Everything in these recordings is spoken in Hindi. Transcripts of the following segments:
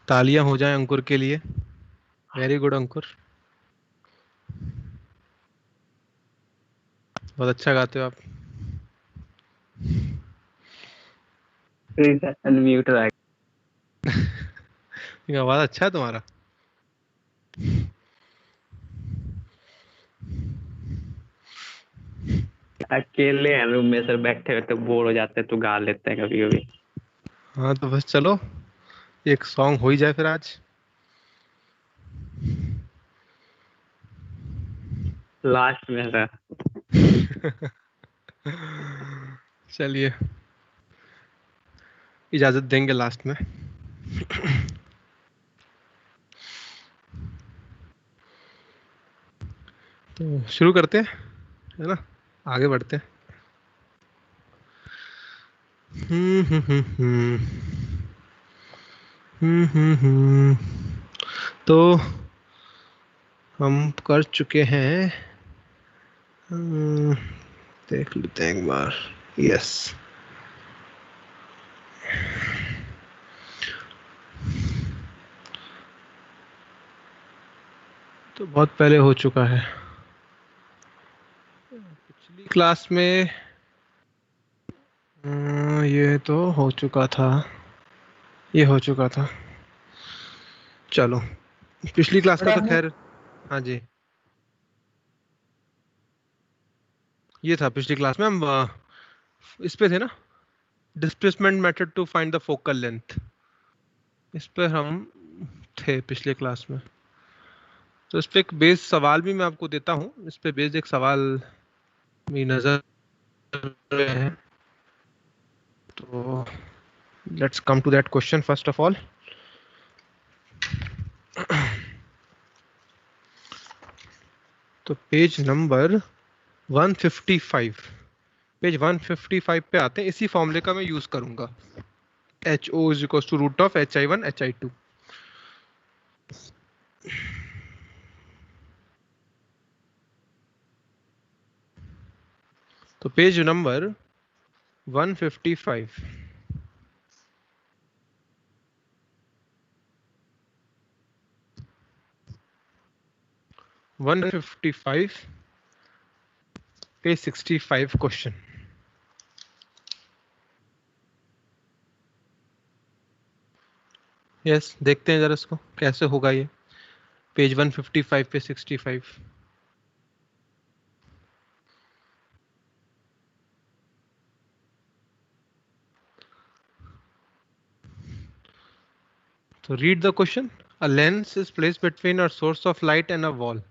तालियां हो जाएं अंकुर के लिए। वेरी गुड अंकुर, बहुत अच्छा गाते हो आप। प्लीज अनम्यूट रहा। आवाज अच्छा है तुम्हारा। अकेले हैं रूम में सर, बैठे हुए तो बोर हो जाते हैं तो गा लेते हैं कभी कभी। हाँ तो बस चलो, एक सॉन्ग हो ही जाए फिर आज। लास्ट में सर। चलिए, इजाजत देंगे लास्ट में। तो शुरू करते हैं, है ना, आगे बढ़ते हैं। हम्म हम्म हम्म हम्म हम्म। तो हम कर चुके हैं। देख लेते हैं एक बार। यस, तो बहुत पहले हो चुका है। पिछली क्लास में ये तो हो चुका था, ये हो चुका था। चलो, पिछली क्लास का तो खैर, हाँ जी, ये था पिछली क्लास में। हम इस पे थे ना, displacement method to find the focal length, इस पे हम थे पिछले क्लास में। तो इस पे एक बेस सवाल भी मैं आपको देता हूँ, इस पे बेस्ड एक सवाल मेरी नजर में है। तो let's come to that question first of all. तो पेज नंबर 155, पेज 155 पे आते हैं। इसी फॉर्मूले का मैं यूज करूंगा, H O is equal to root of HI1 HI2। तो पेज नंबर 155, 155 पे 65 क्वेश्चन। यस, देखते हैं जरा इसको कैसे होगा ये। पेज 155 पे 65। तो read the question. A lens is placed between a source of light and a wall.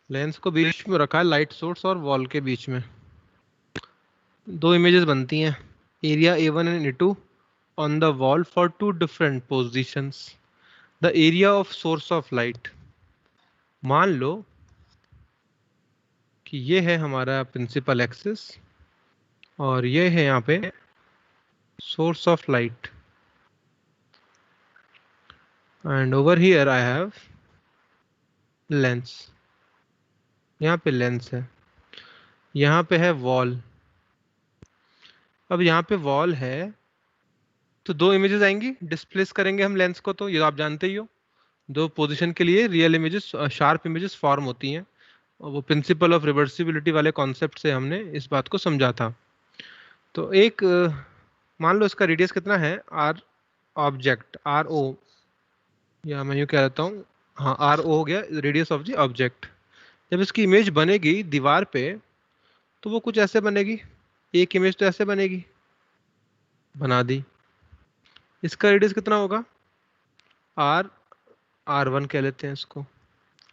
Lens को बीच में रखा है लाइट सोर्स और वॉल के बीच में। दो इमेजेस बनती हैं, area A1 and A2 on the wall for two different positions. The area of source of light. मान लो कि ये है हमारा प्रिंसिपल एक्सिस और ये है यहाँ पे source of light, and over here I have lens. यहाँ पे लेंस है, यहाँ पे है वॉल। अब यहाँ पे वॉल है तो दो इमेजेस आएंगी, डिस्प्लेस करेंगे हम लेंस को, तो ये आप जानते ही हो, दो पोजीशन के लिए real images, sharp images form होती हैं। और वो प्रिंसिपल ऑफ रिवर्सिबिलिटी वाले कॉन्सेप्ट से हमने इस बात को समझा था। तो एक मान लो इसका रेडियस कितना है, आर ऑब्जेक्ट, RO, या मैं यूँ कह देता हूँ, हाँ RO हो गया रेडियस ऑफ द ऑब्जेक्ट। जब इसकी इमेज बनेगी दीवार पे तो वो कुछ ऐसे बनेगी, एक इमेज तो ऐसे बनेगी, बना दी। इसका रेडियस कितना होगा, आर, R1 कह लेते हैं इसको,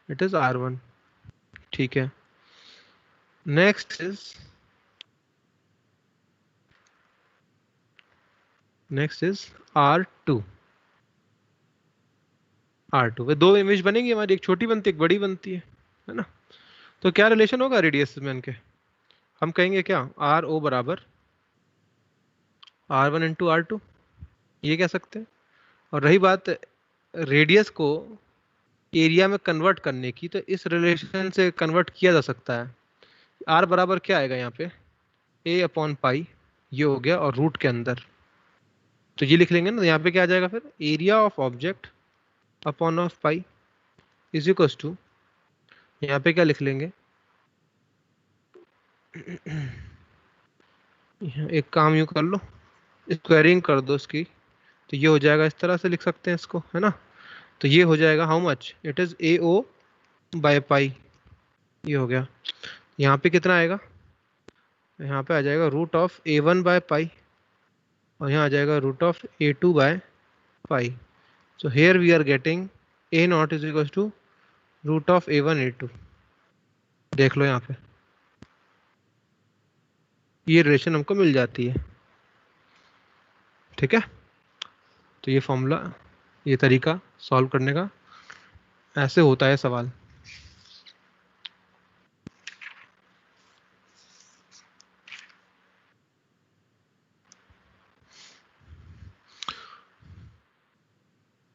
इट इज R1। ठीक है, next is, next is R2। R2 वे दो इमेज बनेंगी हमारी, एक छोटी बनती है एक बड़ी बनती है ना। तो क्या रिलेशन होगा रेडियस में इनके, हम कहेंगे क्या, RO बराबर R1 इंटू R2। ये कह सकते हैं। और रही बात रेडियस को एरिया में कन्वर्ट करने की, तो इस रिलेशन से कन्वर्ट किया जा सकता है। आर बराबर क्या आएगा यहाँ पे, ए अपॉन पाई, ये हो गया, और रूट के अंदर तो ये लिख लेंगे ना, यहाँ पे क्या आ जाएगा फिर, area of object upon of pi is equal to, यहाँ पे क्या लिख लेंगे, एक काम यूँ कर लो, स्क्वायरिंग कर दो इसकी, तो ये हो जाएगा, इस तरह से लिख सकते हैं इसको, है ना। तो ये हो जाएगा how much, it is A O by pi, ये हो गया। यहाँ पे कितना आएगा, यहाँ पे आ जाएगा root of A one by pi, और यहाँ आ जाएगा root of A two by pi. So here we are getting A naught is equal to root of A one A two. देख लो यहाँ पे, ये रिलेशन हमको मिल जाती है। ठीक है, तो ये फॉर्मूला, ये तरीका सॉल्व करने का, ऐसे होता है सवाल।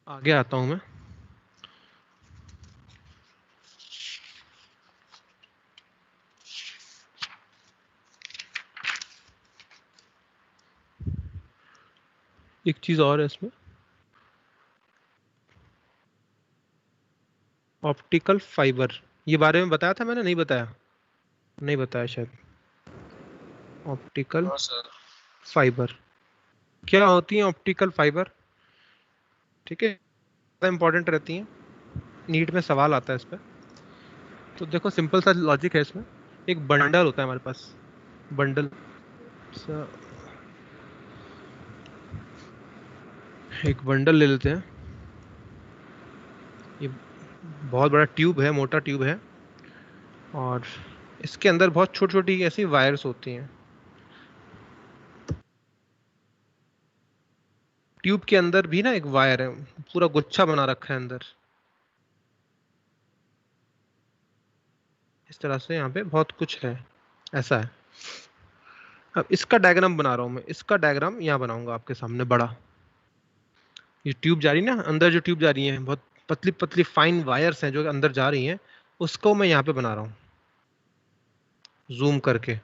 आगे आता हूं मैं। एक चीज और है इसमें, ऑप्टिकल फाइबर, ये बारे में बताया था मैंने, नहीं बताया, नहीं बताया शायद। ऑप्टिकल फाइबर क्या होती है, ऑप्टिकल फाइबर, ठीक है, इंपॉर्टेंट रहती हैं, नीट में सवाल आता है इस पर। तो देखो सिंपल सा लॉजिक है इसमें, एक बंडल होता है हमारे पास, बंडल सा, एक बंडल ले लेते हैं, ये बहुत बड़ा ट्यूब है, मोटा ट्यूब है, और इसके अंदर बहुत छोटी छोटी ऐसी वायर्स होती हैं। ट्यूब के अंदर भी ना एक वायर है, पूरा गुच्छा बना रखा है अंदर, इस तरह से यहाँ पे बहुत कुछ है, ऐसा है। अब इसका डायग्राम बना रहा हूँ मैं, इसका डायग्राम यहाँ बनाऊंगा आपके सामने बड़ा। ये ट्यूब जा रही है ना अंदर, जो ट्यूब जा रही है, बहुत पतली पतली फाइन वायर्स हैं जो अंदर जा रही हैं, उसको मैं यहाँ पे बना रहा हूँ जूम करके।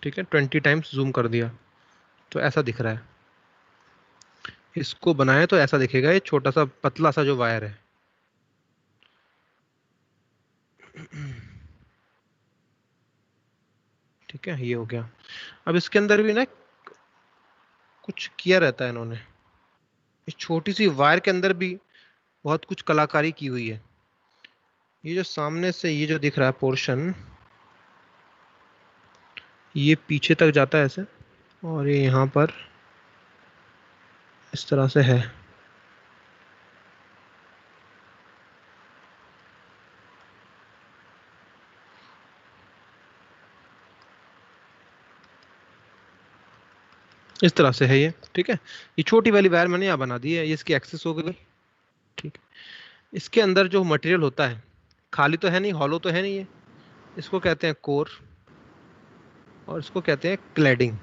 ठीक है, 20 टाइम्स जूम कर दिया, तो ऐसा दिख रहा है। इसको बनाए तो ऐसा दिखेगा, ये छोटा सा पतला सा जो वायर है। ठीक है, ये हो गया। अब इसके अंदर भी ना कुछ किया रहता है इन्होंने, इस छोटी सी वायर के अंदर भी बहुत कुछ कलाकारी की हुई है। ये जो सामने से ये जो दिख रहा है पोर्शन, ये पीछे तक जाता है ऐसे, और ये यहाँ पर इस तरह से है। इस तरह से है ये। ठीक है, ये छोटी वाली वायर मैंने यहाँ बना दी है, ये इसकी एक्सेस हो गई। ठीक है, इसके अंदर जो मटेरियल होता है, खाली तो है नहीं, हॉलो तो है नहीं ये, इसको कहते हैं कोर, और इसको कहते हैं क्लैडिंग।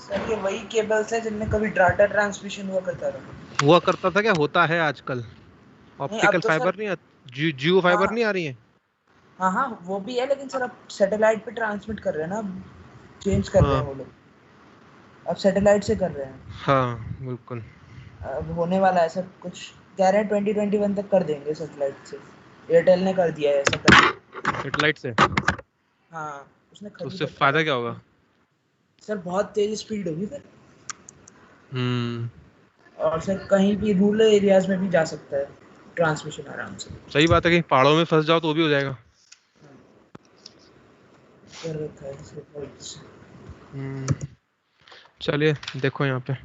सर ये वही केबल्स है जिनमें कभी डाटा ट्रांसमिशन हुआ करता था क्या, होता है आजकल, नहीं अब ऑप्टिकल तो फाइबर सर, नहीं, जियो फाइबर हाँ नहीं आ रही है। हाँ हाँ वो भी है, लेकिन सर अब सैटेलाइट पे ट्रांसमिट कर रहे हैं ना, अब चेंज कर रहे हैं हाँ वो लोग, अब सैटेलाइट से कर रहे हैं। हाँ बिल्कुल। अब होने वाला है सर, कुछ कह रहे हैं 2021 तक कर देंगे सैटेलाइट से, एयरटेल ने कर दिया है ऐसा पहले। सेटेलाइट से, हाँ उसने तो खरीद उससे रखा फायदा था। क्या होगा। सर बहुत तेज स्पीड होगी फिर, हम्म, और सर कहीं भी रूरल एरियाज में भी जा सकता है ट्रांसमिशन आराम से। सही बात है, कि पहाड़ों में फंस जाओ तो वो भी हो जाएगा। कर रखा है सैटेलाइट से। चलिए देखो यहाँ पे,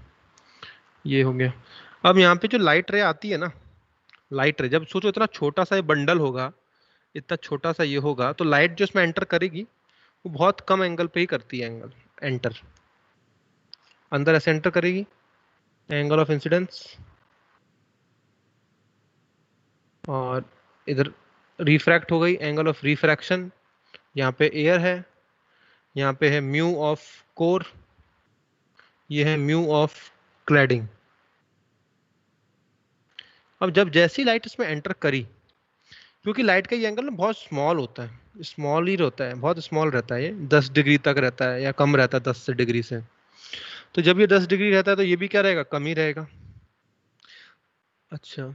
ये हो गया। अब यहाँ पे जो लाइट रे आती है ना, लाइट रे, जब सोचो इतना छोटा सा ये बंडल होगा, इतना छोटा सा ये होगा, तो लाइट जो इसमें एंटर करेगी वो बहुत कम एंगल पे ही करती है, एंगल एंटर, अंदर ऐसे एंटर करेगी, एंगल ऑफ इंसिडेंस, और इधर रिफ्रैक्ट हो गई, एंगल ऑफ रिफ्रैक्शन, यहाँ पे एयर है, यहाँ पे है म्यू ऑफ कोर, ये है म्यू ऑफ क्लैडिंग। अब जब जैसी लाइट इसमें एंटर करी, क्योंकि लाइट का ये एंगल ना बहुत स्मॉल होता है, स्मॉल ही होता है, बहुत स्मॉल रहता है, ये 10 डिग्री तक रहता है या कम रहता है 10 डिग्री से। तो जब ये 10 डिग्री रहता है तो ये भी क्या रहेगा, कम ही रहेगा। अच्छा,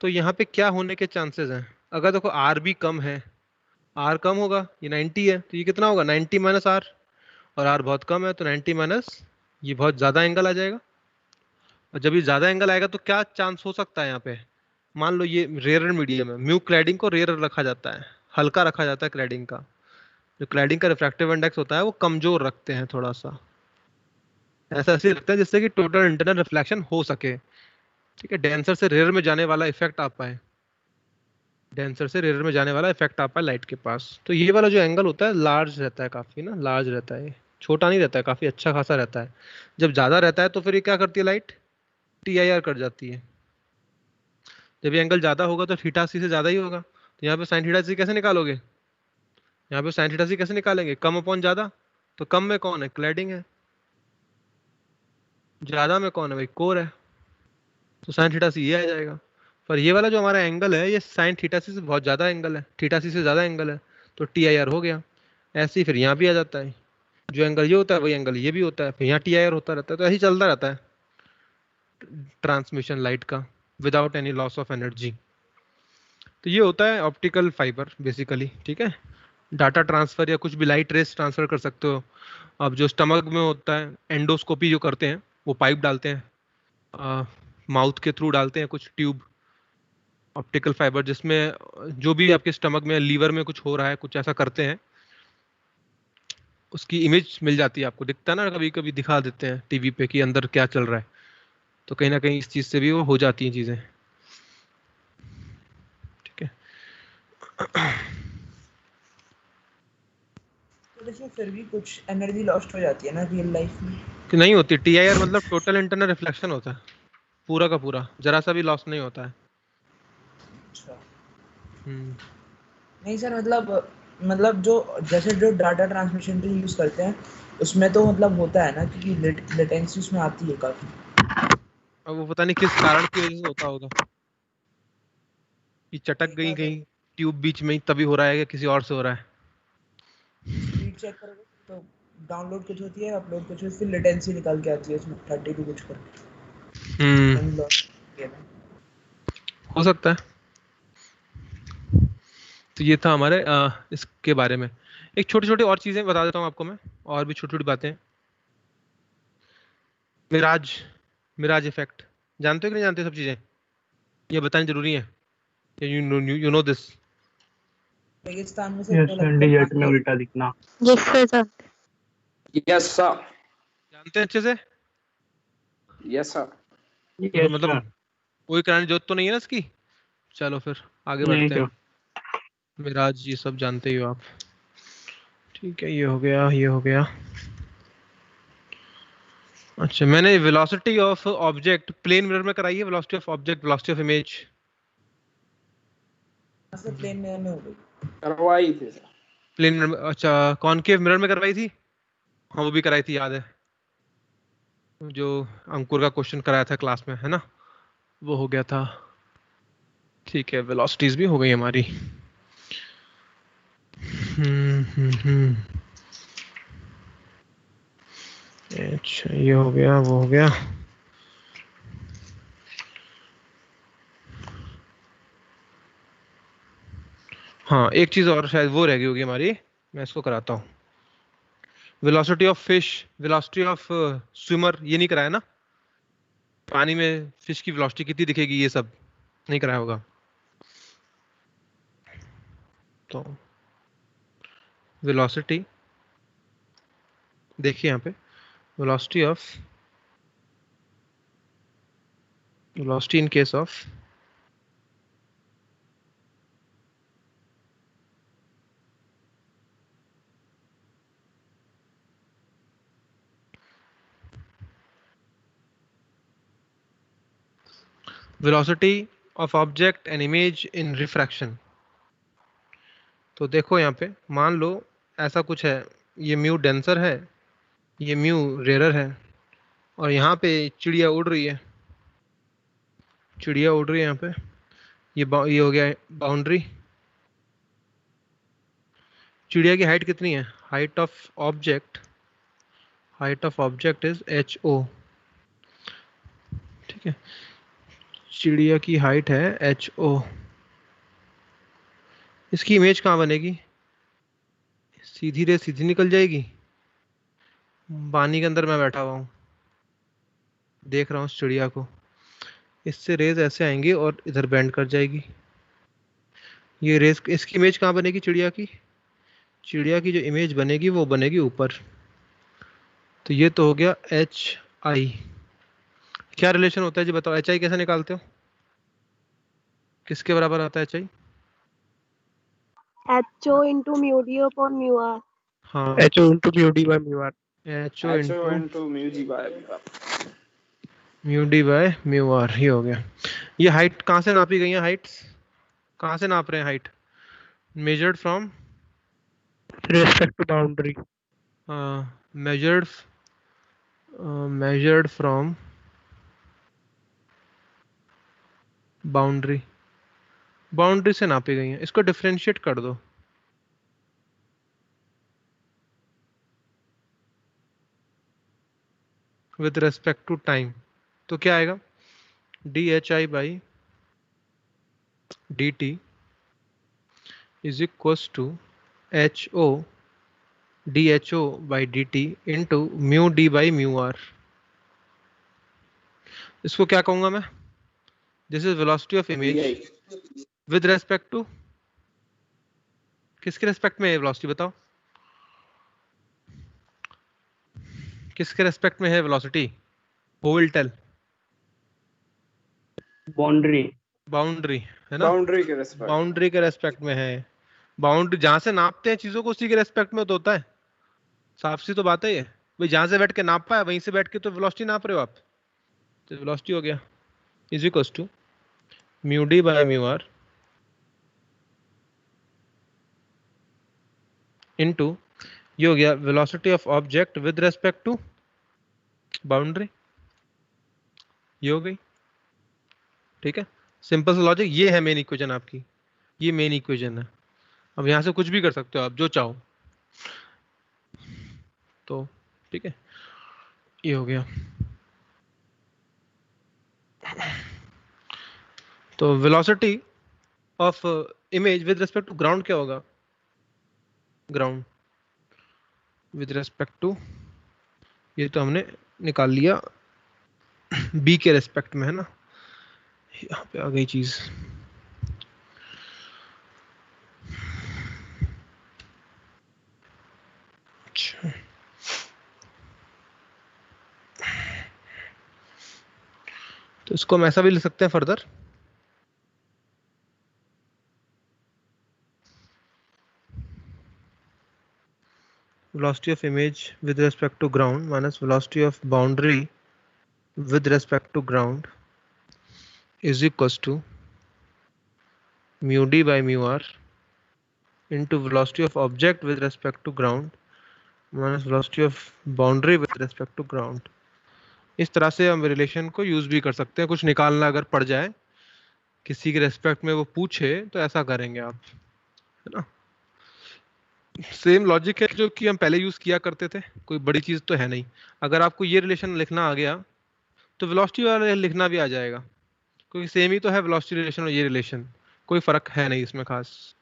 तो यहाँ पे क्या होने के चांसेस हैं? अगर देखो आर भी कम है, आर कम होगा, ये 90 है तो ये कितना होगा, 90 माइनस आर, और आर बहुत कम है तो 90 माइनस, ये बहुत ज्यादा एंगल आ जाएगा। और जब ये ज्यादा एंगल आएगा तो क्या चांस हो सकता है यहाँ पे, मान लो ये रेयर मीडियम है, म्यू क्लैडिंग को रेयर रखा जाता है, हल्का रखा जाता है क्लैडिंग का, जो क्लैडिंग का रिफ्रैक्टिव इंडेक्स होता है वो कमजोर रखते हैं थोड़ा सा, ऐसा ऐसे रखते हैं जिससे कि टोटल इंटरनल रिफ्लेक्शन हो सके, ठीक है, डेंसर से रेयर में जाने वाला इफेक्ट आ पाए, डेंसर से रेयर में जाने वाला इफेक्ट आ पाए लाइट के पास। तो ये वाला जो एंगल होता है लार्ज रहता है काफी ना, लार्ज रहता है, छोटा नहीं रहता है, काफी अच्छा खासा रहता है। जब ज्यादा रहता है तो फिर ये क्या करती है light, T I R cut जाती है। जब ये एंगल ज्यादा होगा तो थीटा सी से ज्यादा ही होगा, तो यहाँ पे साइन थीटा सी कैसे निकालोगे, यहाँ पे साइन थीटा सी कैसे निकालेंगे, कम अपॉन ज्यादा, तो कम में कौन है, क्लैडिंग है, ज्यादा में कौन है भाई, कोर है, तो साइन थीटा सी ये आ जाएगा। पर ये वाला जो हमारा एंगल है ये साइन थीटा सी से बहुत ज्यादा एंगल है, थीटा सी से ज्यादा एंगल है, तो टी आई आर हो गया। ऐसे ही फिर यहाँ भी आ जाता है, जो एंगल ये होता है वही एंगल ये भी होता है, फिर यहाँ टी आई आर होता रहता है, तो ऐसे ही चलता रहता है ट्रांसमिशन लाइट का without any loss of energy. तो ये होता है ऑप्टिकल फाइबर बेसिकली, ठीक है, डाटा ट्रांसफर या कुछ भी लाइट रेस ट्रांसफर कर सकते हो। अब जो स्टमक में होता है, एंडोस्कोपी जो करते हैं, वो पाइप डालते हैं, माउथ के थ्रू डालते हैं कुछ ट्यूब, ऑप्टिकल फाइबर, जिसमें जो भी आपके स्टमक में लीवर में कुछ हो रहा है, कुछ ऐसा करते हैं, उसकी इमेज मिल जाती है आपको, दिखता है ना, कभी कभी दिखा देते हैं टीवी पे कि अंदर क्या चल रहा है, तो कहीं ना कहीं इस चीज से भी वो हो जाती हैं चीजें, ठीक है। तो इसमें फिर भी कुछ एनर्जी लॉस्ट हो जाती है ना रियल लाइफ में। कि नहीं होती, टी आई आर मतलब टोटल इंटरनल रिफ्लेक्शन होता है, पूरा का पूरा, जरा सा भी लॉस नहीं होता है। अच्छा, हम्म। नहीं सर, मतलब जो जैसे जो डाटा ट्रांसमिशन के यूज करते हैं उसमें तो मतलब होता है ना, क्योंकि लेटेंसी उसमें आती है काफी। अब वो पता नहीं किस कारण की वजह से होता होगा, कि चटक ये गई क्या कहीं ट्यूब बीच में ही तभी हो रहा है, या किसी और से हो रहा है। स्पीड चेक करोगे तो डाउनलोड कुछ होती है, अपलोड कुछ होती है, फिर लेटेंसी निकाल के आती है उसमें 32 कुछ कर, यानी लॉस है ना। हो सकता है। तो ये था हमारे इसके बारे में। एक छोटी छोटी और चीजें बता देता हूँ आपको मैं, और भी छोटी छोटी बातें। मिराज, मिराज इफेक्ट, जानते हो कि नहीं जानते सब चीजें, ये बतानी जरूरी है, यू नो दिस। रेगिस्तान में से यस इतना सर, लगता डेजर्ट है में उल्टा दिखना। Yes sir. Yes sir. जानते हैं अच्छे से, यस सर। यस मतलब सर। कोई कराने जरूरत तो नहीं है ना इसकी। चलो फिर आगे नहीं बढ़ते सर। हैं। मिराज ये सब जानते ही हो आप, ठीक है, ये हो गया, ये हो गया। अच्छा, मैंने velocity of object plane mirror में कराई है, velocity of object, velocity of image से प्लेन में हो गई। करवाई थी सर। प्लेन मिरर में, अच्छा कॉनकेव मिरर में करवाई थी, हाँ वो भी कराई थी, याद है, जो अंकुर का क्वेश्चन कराया था क्लास में, है ना, वो हो गया था। ठीक है, वेलोसिटीज भी हो गई हमारी। हम्म। अच्छा, ये हो गया, वो हो गया। हाँ, एक चीज और शायद वो रह गई होगी हमारी, मैं इसको कराता हूँ। Velocity of fish, velocity of swimmer, ये नहीं कराया ना, पानी में फिश की वेलोसिटी कितनी दिखेगी, ये सब नहीं कराया होगा। तो वेलोसिटी देखिए यहाँ पे, velocity of, velocity in case of velocity of object and image in refraction। तो देखो यहाँ पे मान लो ऐसा कुछ है, ये म्यू डेंसर है, ये म्यू रेयर है, और यहाँ पे चिड़िया उड़ रही है, चिड़िया उड़ रही है यहाँ पे। ये हो गया बाउंड्री। चिड़िया की हाइट कितनी है? Height of object is HO। ठीक है, चिड़िया की हाइट है HO। इसकी इमेज कहाँ बनेगी? सीधी रे सीधी निकल जाएगी। पानी के अंदर मैं बैठा हुआ हूँ, देख रहा हूँ उस चिड़िया को, इससे रेज ऐसे आएंगी और इधर बेंड कर जाएगी। ये रेज, इसकी इमेज कहाँ बनेगी चिड़िया की? चिड़िया की जो इमेज बनेगी वो बनेगी ऊपर। तो ये तो हो गया HI। क्या रिलेशन होता है जी बताओ? HI कैसे निकालते हो? किसके बराबर आता है HI? HO into mu d upon mu r. हाँ, HO into mu d by mu r. HO HO into into mu g by mu D by mu R. ये हो गया। ये हाइट कहाँ से नापी गई है? हाइट्स कहाँ से नाप रहे हैं? Height measured from Respect to boundary. measured from boundary. Boundary से नापी गई है। इसको डिफरेंशिएट कर दो। विद रेस्पेक्ट टू टाइम तो क्या आएगा? DHI by DT is equals to HO DHO by DT into mu D by mu R. इसको क्या कहूंगा मैं? This is velocity of image DI. With respect to, किसके रेस्पेक्ट में है वेलोसिटी बताओ? किसके रेस्पेक्ट में है velocity? Who will tell? Boundary. Boundary है ना, बाउंड्री के रेस्पेक्ट. बाउंड्री के रेस्पेक्ट में है। बाउंड्री जहां से नापते हैं चीजों को उसी के रेस्पेक्ट में तो होता है। साफ सी तो बात है ये भाई, जहां से बैठ के नाप पाया वहीं से बैठ के तो वेलोसिटी नाप रहे हो आप। तो वेलोसिटी हो गया is equals to mu D by mu R into, ये हो गया velocity of object with respect to boundary. ये हो गई। ठीक है, सिंपल सा लॉजिक। ये है मेन इक्वेशन आपकी, ये मेन इक्वेशन है। अब यहां से कुछ भी कर सकते हो आप जो चाहो। तो ठीक है, ये हो गया। तो velocity of image with respect to ground क्या होगा? ग्राउंड विद रेस्पेक्ट टू, ये तो हमने निकाल लिया बी के रेस्पेक्ट में है ना। यहाँ पे आ गई चीज। अच्छा, तो इसको हम ऐसा भी लिख सकते हैं further, velocity of image with respect to ground minus velocity of boundary with respect to ground is equals to mu d by mu r into velocity of object with respect to ground minus velocity of boundary with respect to ground। इस तरह से हम रिलेशन को यूज भी कर सकते हैं। कुछ निकालना अगर पड़ जाए किसी के रेस्पेक्ट में वो पूछे तो ऐसा करेंगे आप, है ना। सेम लॉजिक है जो कि हम पहले यूज किया करते थे, कोई बड़ी चीज तो है नहीं। अगर आपको ये रिलेशन लिखना आ गया तो वेलोसिटी वाला लिखना भी आ जाएगा, क्योंकि सेम ही तो है वेलोसिटी रिलेशन और ये रिलेशन, कोई फर्क है नहीं इसमें खास।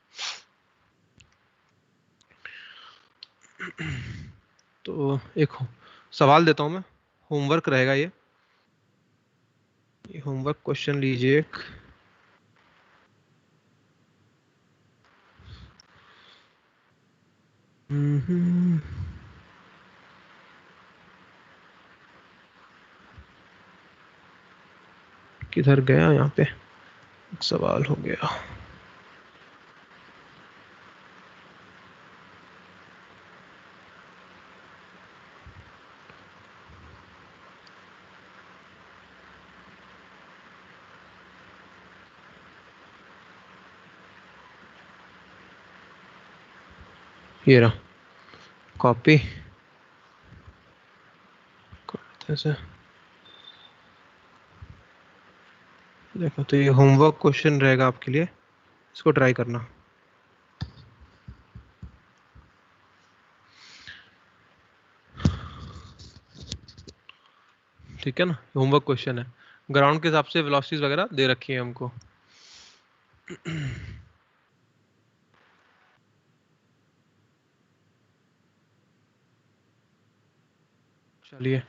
तो एक सवाल देता हूं मैं, होमवर्क रहेगा ये होमवर्क क्वेश्चन लीजिए एक। किधर गया? यहाँ पे एक सवाल हो गया। ये रहा कॉपी ऐसे देखो, तो ये होमवर्क क्वेश्चन रहेगा आपके लिए, इसको ट्राई करना। ठीक है ना, होमवर्क क्वेश्चन है। ग्राउंड के हिसाब से वेलोसिटीज वगैरह दे रखी है हमको। चलिए,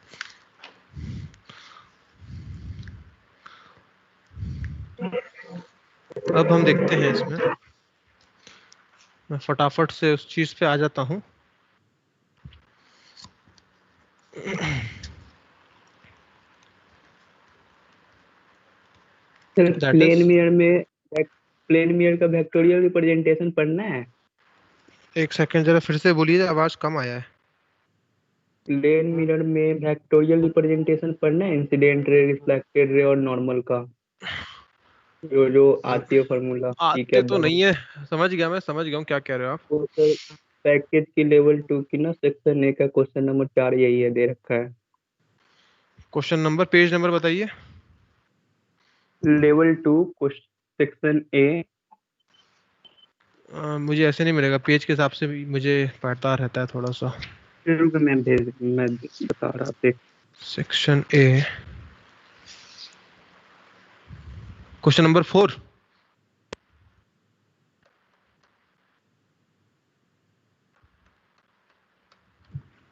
अब हम देखते हैं इसमें, मैं फटाफट से उस चीज पे आ जाता हूँ। Sir that plane is, mirror में प्लेन मिरर का वेक्टोरियल रिप्रेजेंटेशन पढ़ना है। एक सेकंड जरा फिर से बोलिए, आवाज कम आया है। प्लेन मिरर में वेक्टोरियल रिप्रेजेंटेशन पढ़ना है, इंसिडेंट रे, रिफ्लेक्टेड रे और नॉर्मल का, जो जो आती है फार्मूला ई आते कैप तो वाला। नहीं है, समझ गया, मैं समझ गया हूँ क्या कह रहे हो आप। तो सर पैकेज की लेवल 2 की ना सेक्शन ए का क्वेश्चन नंबर 4 यही है, दे रखा है। क्वेश्चन नंबर, पेज नंबर बताइए। Level 2 section A. मुझे ऐसे नहीं मिलेगा, पेज के हिसाब से भी मुझे पढ़ता रहता है थोड़ा सा। मैं बता रहा था। Section A, question number 4।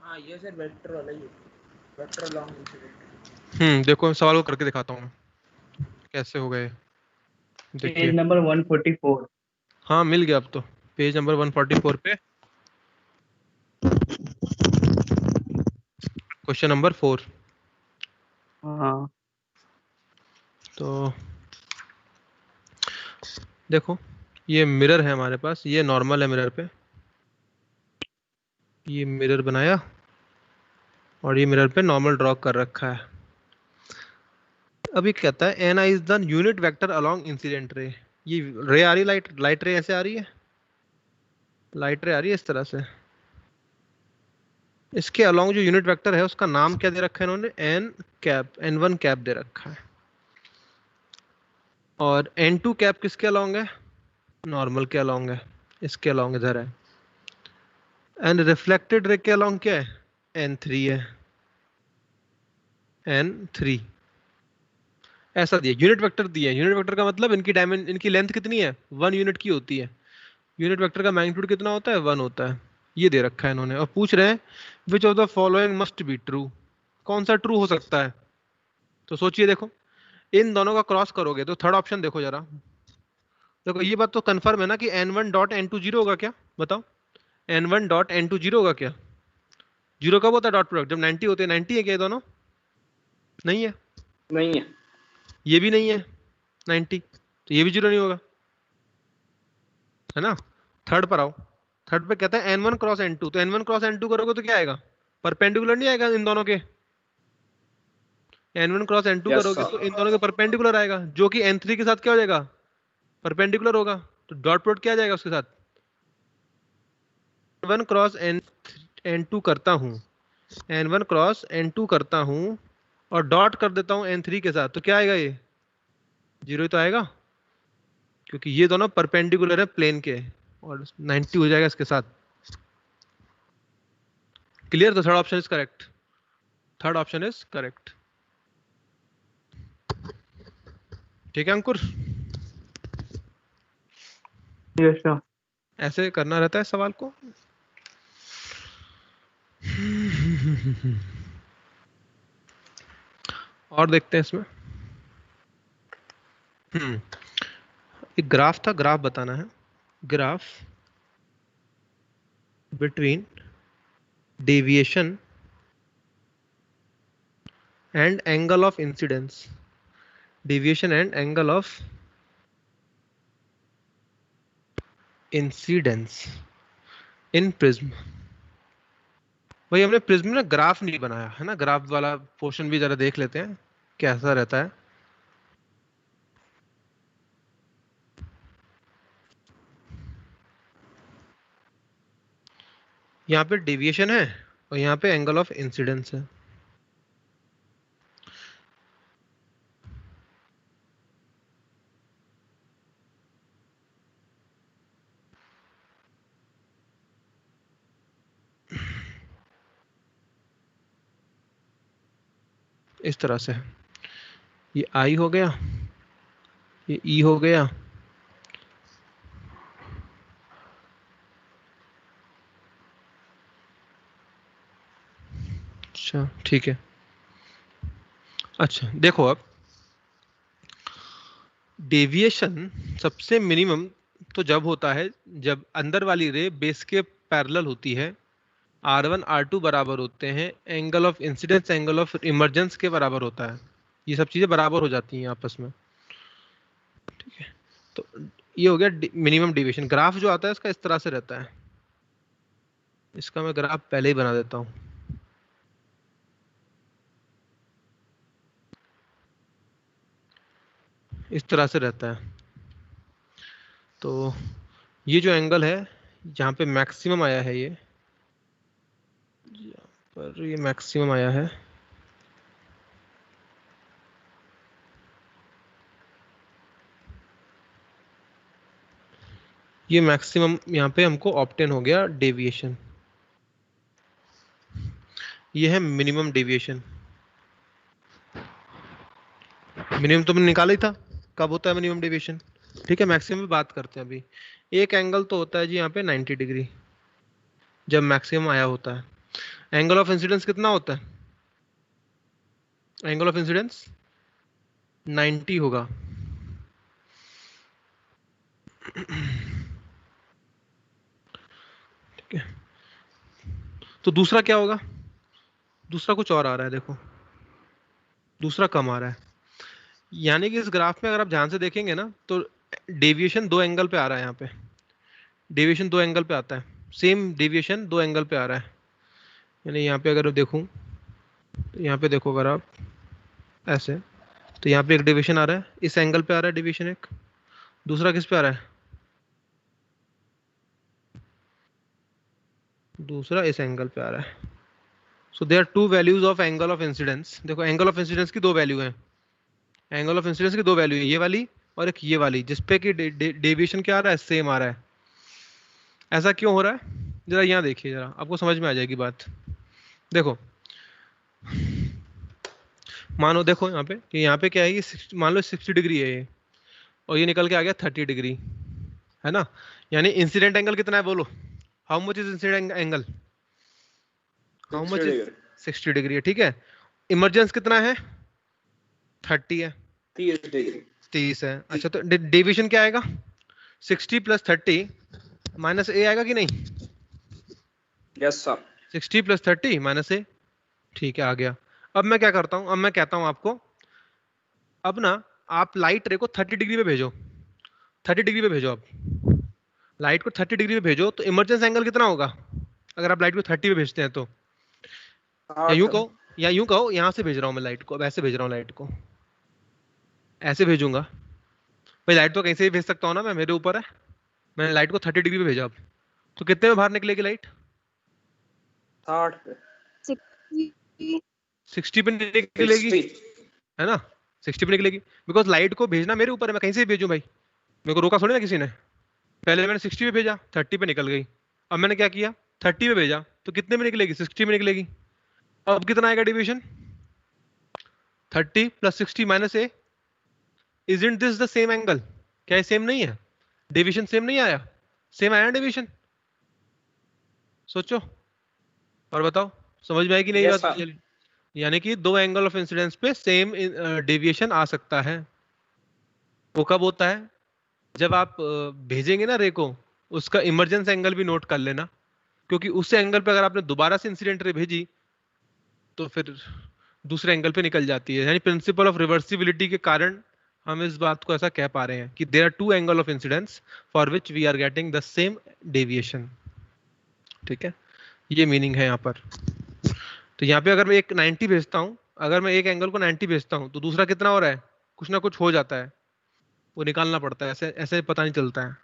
हाँ ये सर वेक्टर वाला ही है, वेक्टर लॉन्ग इंसिडेंट। देखो, मैं सवाल को करके दिखाता हूँ कैसे हो गए, पेज देखिए। नंबर 144। हाँ मिल गया अब तो, पेज नंबर 144 पे क्वेश्चन नंबर 4। हाँ तो देखो, ये मिरर है हमारे पास, ये नॉर्मल है मिरर पे, ये मिरर बनाया और ये मिरर पे नॉर्मल ड्रॉ कर रखा है। अभी कहता है N I is the unit vector along incident ray. ये रे आ रही, लाइट लाइट रे ऐसे आ रही है, लाइट रे आ रही है इस तरह से। इसके अलोंग जो यूनिट वेक्टर है उसका नाम क्या दे रखा है इन्होंने, N cap, N one cap दे रखा है। और एन टू कैप किसके अलोंग है, नॉर्मल के अलोंग है, इसके अलोंग इधर है। एंड रिफ्लेक्टेड रे के अलोंग क्या है, एन थ्री है, एन थ्री। ऐसा दिया, यूनिट वेक्टर दिया है। यूनिट वेक्टर का मतलब इनकी लेंथ कितनी है, 1 यूनिट की होती है। यूनिट वेक्टर का मैग्नीट्यूड कितना होता है, 1 होता है। ये दे रखा है इन्होंने, और पूछ रहे हैं which of the following must be true, कौन सा ट्रू हो सकता है। तो सोचिए, देखो इन दोनों का क्रॉस करोगे तो थर्ड ऑप्शन देखो जरा। देखो ये बात तो कंफर्म है ना कि N one dot N two zero होगा क्या, बताओ। N one dot N two zero होगा क्या, जीरो कब होता है डॉट प्रोडक्ट, जब 90 होते हैं। 90 है क्या ये दोनों, नहीं है, नहीं है। ये भी नहीं है 90, तो ये भी जीरो नहीं होगा, है ना। थर्ड पर आओ, थर्ड पे कहता है N one cross N two, तो N one cross N two करोगे तो क्या आएगा, परपेंडिकुलर नहीं आएगा इन दोनों के। N one cross N two yes करोगे तो सर। इन दोनों के परपेंडिकुलर आएगा, जो कि एन थ्री के साथ क्या हो जाएगा, परपेंडिकुलर होगा। तो डॉट प्रोडक्ट क्या आ जाएगा उसके साथ, one cross N N two करता हूँ, N one cross N two करता हूँ और डॉट कर देता हूँ एन थ्री के साथ, तो क्या आएगा, ये जीरो ही तो आएगा, क्योंकि ये दोनों परपेंडिकुलर है प्लेन के, और 90 हो जाएगा इसके साथ। क्लियर, तो third option is correct, third option is correct. ठीक है अंकुर, यस सर। ऐसे करना रहता है सवाल को। और देखते हैं इसमें। एक ग्राफ था, ग्राफ बताना है, graph between deviation and angle of incidence, deviation and angle of incidence in prism. भाई हमने प्रिज्म में ग्राफ नहीं बनाया है ना, ग्राफ वाला पोर्शन भी जरा देख लेते हैं कैसा रहता है। यहाँ पे डेविएशन है और यहाँ पे एंगल ऑफ इंसिडेंस है। इस तरह से ये आई हो गया, ये ई हो गया, अच्छा ठीक है। अच्छा देखो अब डेविएशन सबसे मिनिमम तो जब होता है जब अंदर वाली रे बेस के पैरेलल होती है, R1 R2 बराबर होते हैं, angle of incidence angle of emergence के बराबर होता है, ये सब चीजें बराबर हो जाती हैं आपस में, ठीक है। तो ये हो गया मिनिमम डेविएशन। ग्राफ जो आता है इसका इस तरह से रहता है, इसका मैं ग्राफ पहले ही बना देता हूं। इस तरह से रहता है। तो ये जो एंगल है जहाँ पे मैक्सिमम आया है, ये पर ये मैक्सिमम आया है, ये मैक्सिमम यहाँ पे हमको ऑब्टेन हो गया डेविएशन। ये है मिनिमम डेविएशन। मिनिमम तो मैंने निकाला ही था, कब होता है मिनिमम डेविएशन, ठीक है। मैक्सिमम पे बात करते हैं अभी। एक एंगल तो होता है जी यहाँ पे 90 डिग्री जब मैक्सिमम आया होता है। एंगल ऑफ इंसिडेंस कितना होता है? एंगल ऑफ इंसिडेंस 90 होगा। ठीक है, तो दूसरा क्या होगा? दूसरा कुछ और आ रहा है, देखो दूसरा कम आ रहा है। यानी कि इस ग्राफ में अगर आप ध्यान से देखेंगे ना तो डेविएशन दो एंगल पे आ रहा है। यहाँ पे डेविएशन दो एंगल पे आता है, सेम डेविएशन दो एंगल पे आ रहा है। यानी यहाँ पे अगर देखूं तो यहाँ पे देखो अगर आप ऐसे, तो यहाँ पे एक डेविएशन आ रहा है, इस एंगल पे आ रहा है डेविएशन एक, दूसरा किस पे आ रहा है? दूसरा इस एंगल पे आ रहा है। So there are two values of angle of incidence. देखो एंगल ऑफ इंसिडेंस की दो वैल्यू है, एंगल ऑफ इंसिडेंस की दो वैल्यू है, ये वाली और एक ये वाली, जिसपे कि डेविएशन क्या आ रहा है? सेम आ रहा है। ऐसा क्यों हो रहा है? जरा यहाँ देखिए, जरा आपको समझ में आ जाएगी बात। देखो मानो, देखो यहाँ पे कि यहाँ पे क्या है, ये मान लो 60 डिग्री है ये, और ये निकल के आ गया 30 डिग्री, है ना। यानी इंसिडेंट एंगल कितना है बोलो? How much is incident angle? How much is 60 degree है, ठीक है। इमरजेंस कितना है? 30 है, 30 डिग्री, 30 है। अच्छा तो डेविएशन क्या आएगा? 60 प्लस 30 माइनस ए आएगा कि नहीं? Yes sir. 60 प्लस 30 माइनस ए, ठीक है आ गया। अब मैं क्या करता हूं, अब मैं कहता हूं आपको, अब ना आप लाइट रे को 30 डिग्री पे भेजो, 30 डिग्री पे भेजो। आप लाइट को 30 डिग्री पे भेजो तो इमरजेंस एंगल कितना होगा अगर आप लाइट को 30 पे भेजते हैं तो? या यूं कहो, या यूं कहो, यहां से भेज रहा हूं मैं लाइट को, अब ऐसे भेज रहा हूं लाइट को, ऐसे भेजूंगा भाई। लाइट तो कहीं से भी भेज सकता हूं ना मैं, मेरे ऊपर है। मैंने लाइट को 30 डिग्री पे भेजा, अब तो कितने में बाहर निकलेगी लाइट? 60 पे, 60 पे निकलेगी, 60। है ना, 60 पे निकलेगी। बिकॉज लाइट को भेजना मेरे ऊपर है, मैं कहीं से भी भेजूं भाई, मेरे को रोका थोड़ी ना किसी ने। पहले मैंने 60 पे भेजा, 30 पे निकल गई। अब मैंने क्या किया, 30 पे भेजा तो कितने में निकलेगी? 60 में निकलेगी। अब कितना आएगा division? 30 plus 60 minus A. Isn't this the same angle? क्या ये सेम नहीं है? डिवीजन सेम नहीं आया? सेम आया डिवीजन? सोचो और बताओ, समझ में आएगी नहीं Yes, बात? sir. यानी कि दो एंगल ऑफ इंसिडेंस पे सेम डेविएशन आ सकता है। वो कब होता है? जब आप भेजेंगे ना रे को, उसका इमरजेंस एंगल भी नोट कर लेना, क्योंकि उस एंगल पे अगर आपने दोबारा से इंसिडेंट रे भेजी तो फिर दूसरे एंगल पे निकल जाती है। यानी प्रिंसिपल ऑफ रिवर्सिबिलिटी के कारण हम इस बात को ऐसा कह पा रहे हैं कि there are two angle of incidence for which we are getting the same deviation, ठीक है। ये मीनिंग है यहाँ पर। तो यहाँ पे अगर मैं एक 90 भेजता हूँ, अगर मैं एक एंगल को 90 भेजता हूँ तो दूसरा कितना हो रहा है? कुछ ना कुछ हो जाता है, वो निकालना पड़ता है, ऐसे ऐसे पता नहीं चलता है,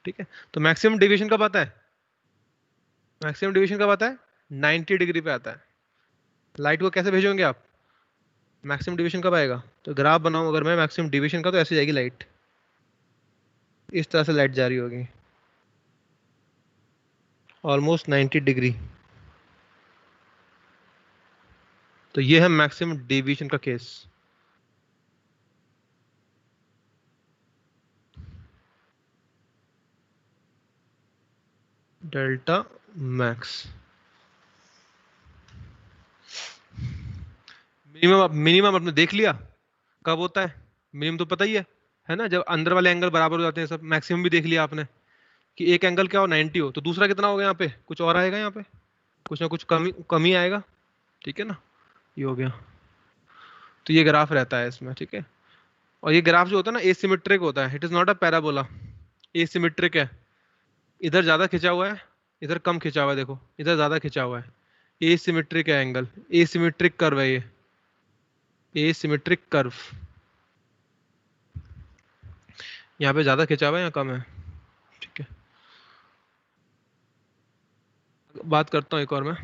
ठीक है। तो मैक्सिमम डेविएशन कब आता है? मैक्सिमम डिवीजन कब आता है? 90 डिग्री पे आता है। लाइट को कैसे भेजोगे आप? मैक्सिमम डिवीजन कब आएगा? तो ग्राफ बनाऊं अगर मैं मैक्सिमम डिवीजन का, तो ऐसे जाएगी लाइट, इस तरह से लाइट जा रही होगी ऑलमोस्ट 90 डिग्री। तो ये है मैक्सिमम डिवीजन का केस। Delta max. मिनिमम आपने देख लिया कब होता है? मिनिमम तो पता ही है ना, जब अंदर वाले एंगल बराबर हो जाते हैं सब। मैक्सिमम भी देख लिया आपने कि एक एंगल क्या हो, 90 हो, तो दूसरा कितना होगा? यहाँ पे कुछ और आएगा, यहाँ पे कुछ ना कुछ कमी आएगा, ठीक है ना। ये हो गया। तो ये ग्राफ रहता है इसमें, ठीक है। और ये ग्राफ जो होता है ना, एसिमेट्रिक होता है, it is not a parabola, asymmetric है। इधर ज्यादा खिंचा हुआ है, इधर कम खिंचा हुआ है, देखो इधर ज्यादा खिंचा हुआ है, एसिमेट्रिक है एंगल, एसिमेट्रिक कर्व है ये, एसिमेट्रिक कर्व। यहाँ पे ज्यादा खिंचा हुआ है, यहाँ कम है, ठीक है। बात करता हूँ एक और मैं।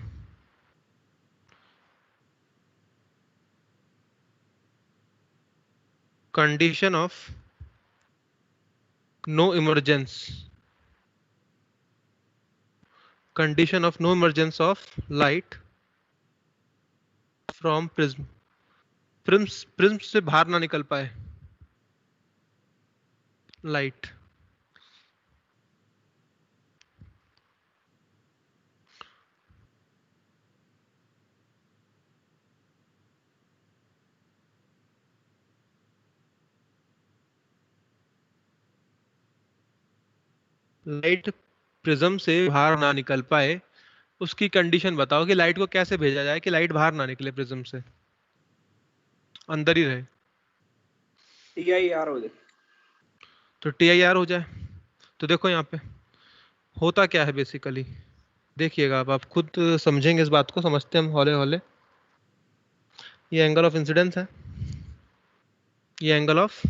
Condition of no emergence, condition of no emergence of light from prism. Prism से बाहर ना निकल पाए लाइट। लाइट प्रिज्म से बाहर ना निकल पाए, उसकी कंडीशन बताओ कि लाइट को कैसे भेजा जाए कि लाइट बाहर ना निकले प्रिज्म से, अंदर ही रहे। TIR हो जाए। तो TIR हो जाए। तो देखो यहाँ पे होता क्या है बेसिकली, देखिएगा आप खुद समझेंगे इस बात को, समझते हैं हम हौले हौले। ये एंगल ऑफ इंसिडेंस है, ये एंगल ऑफ,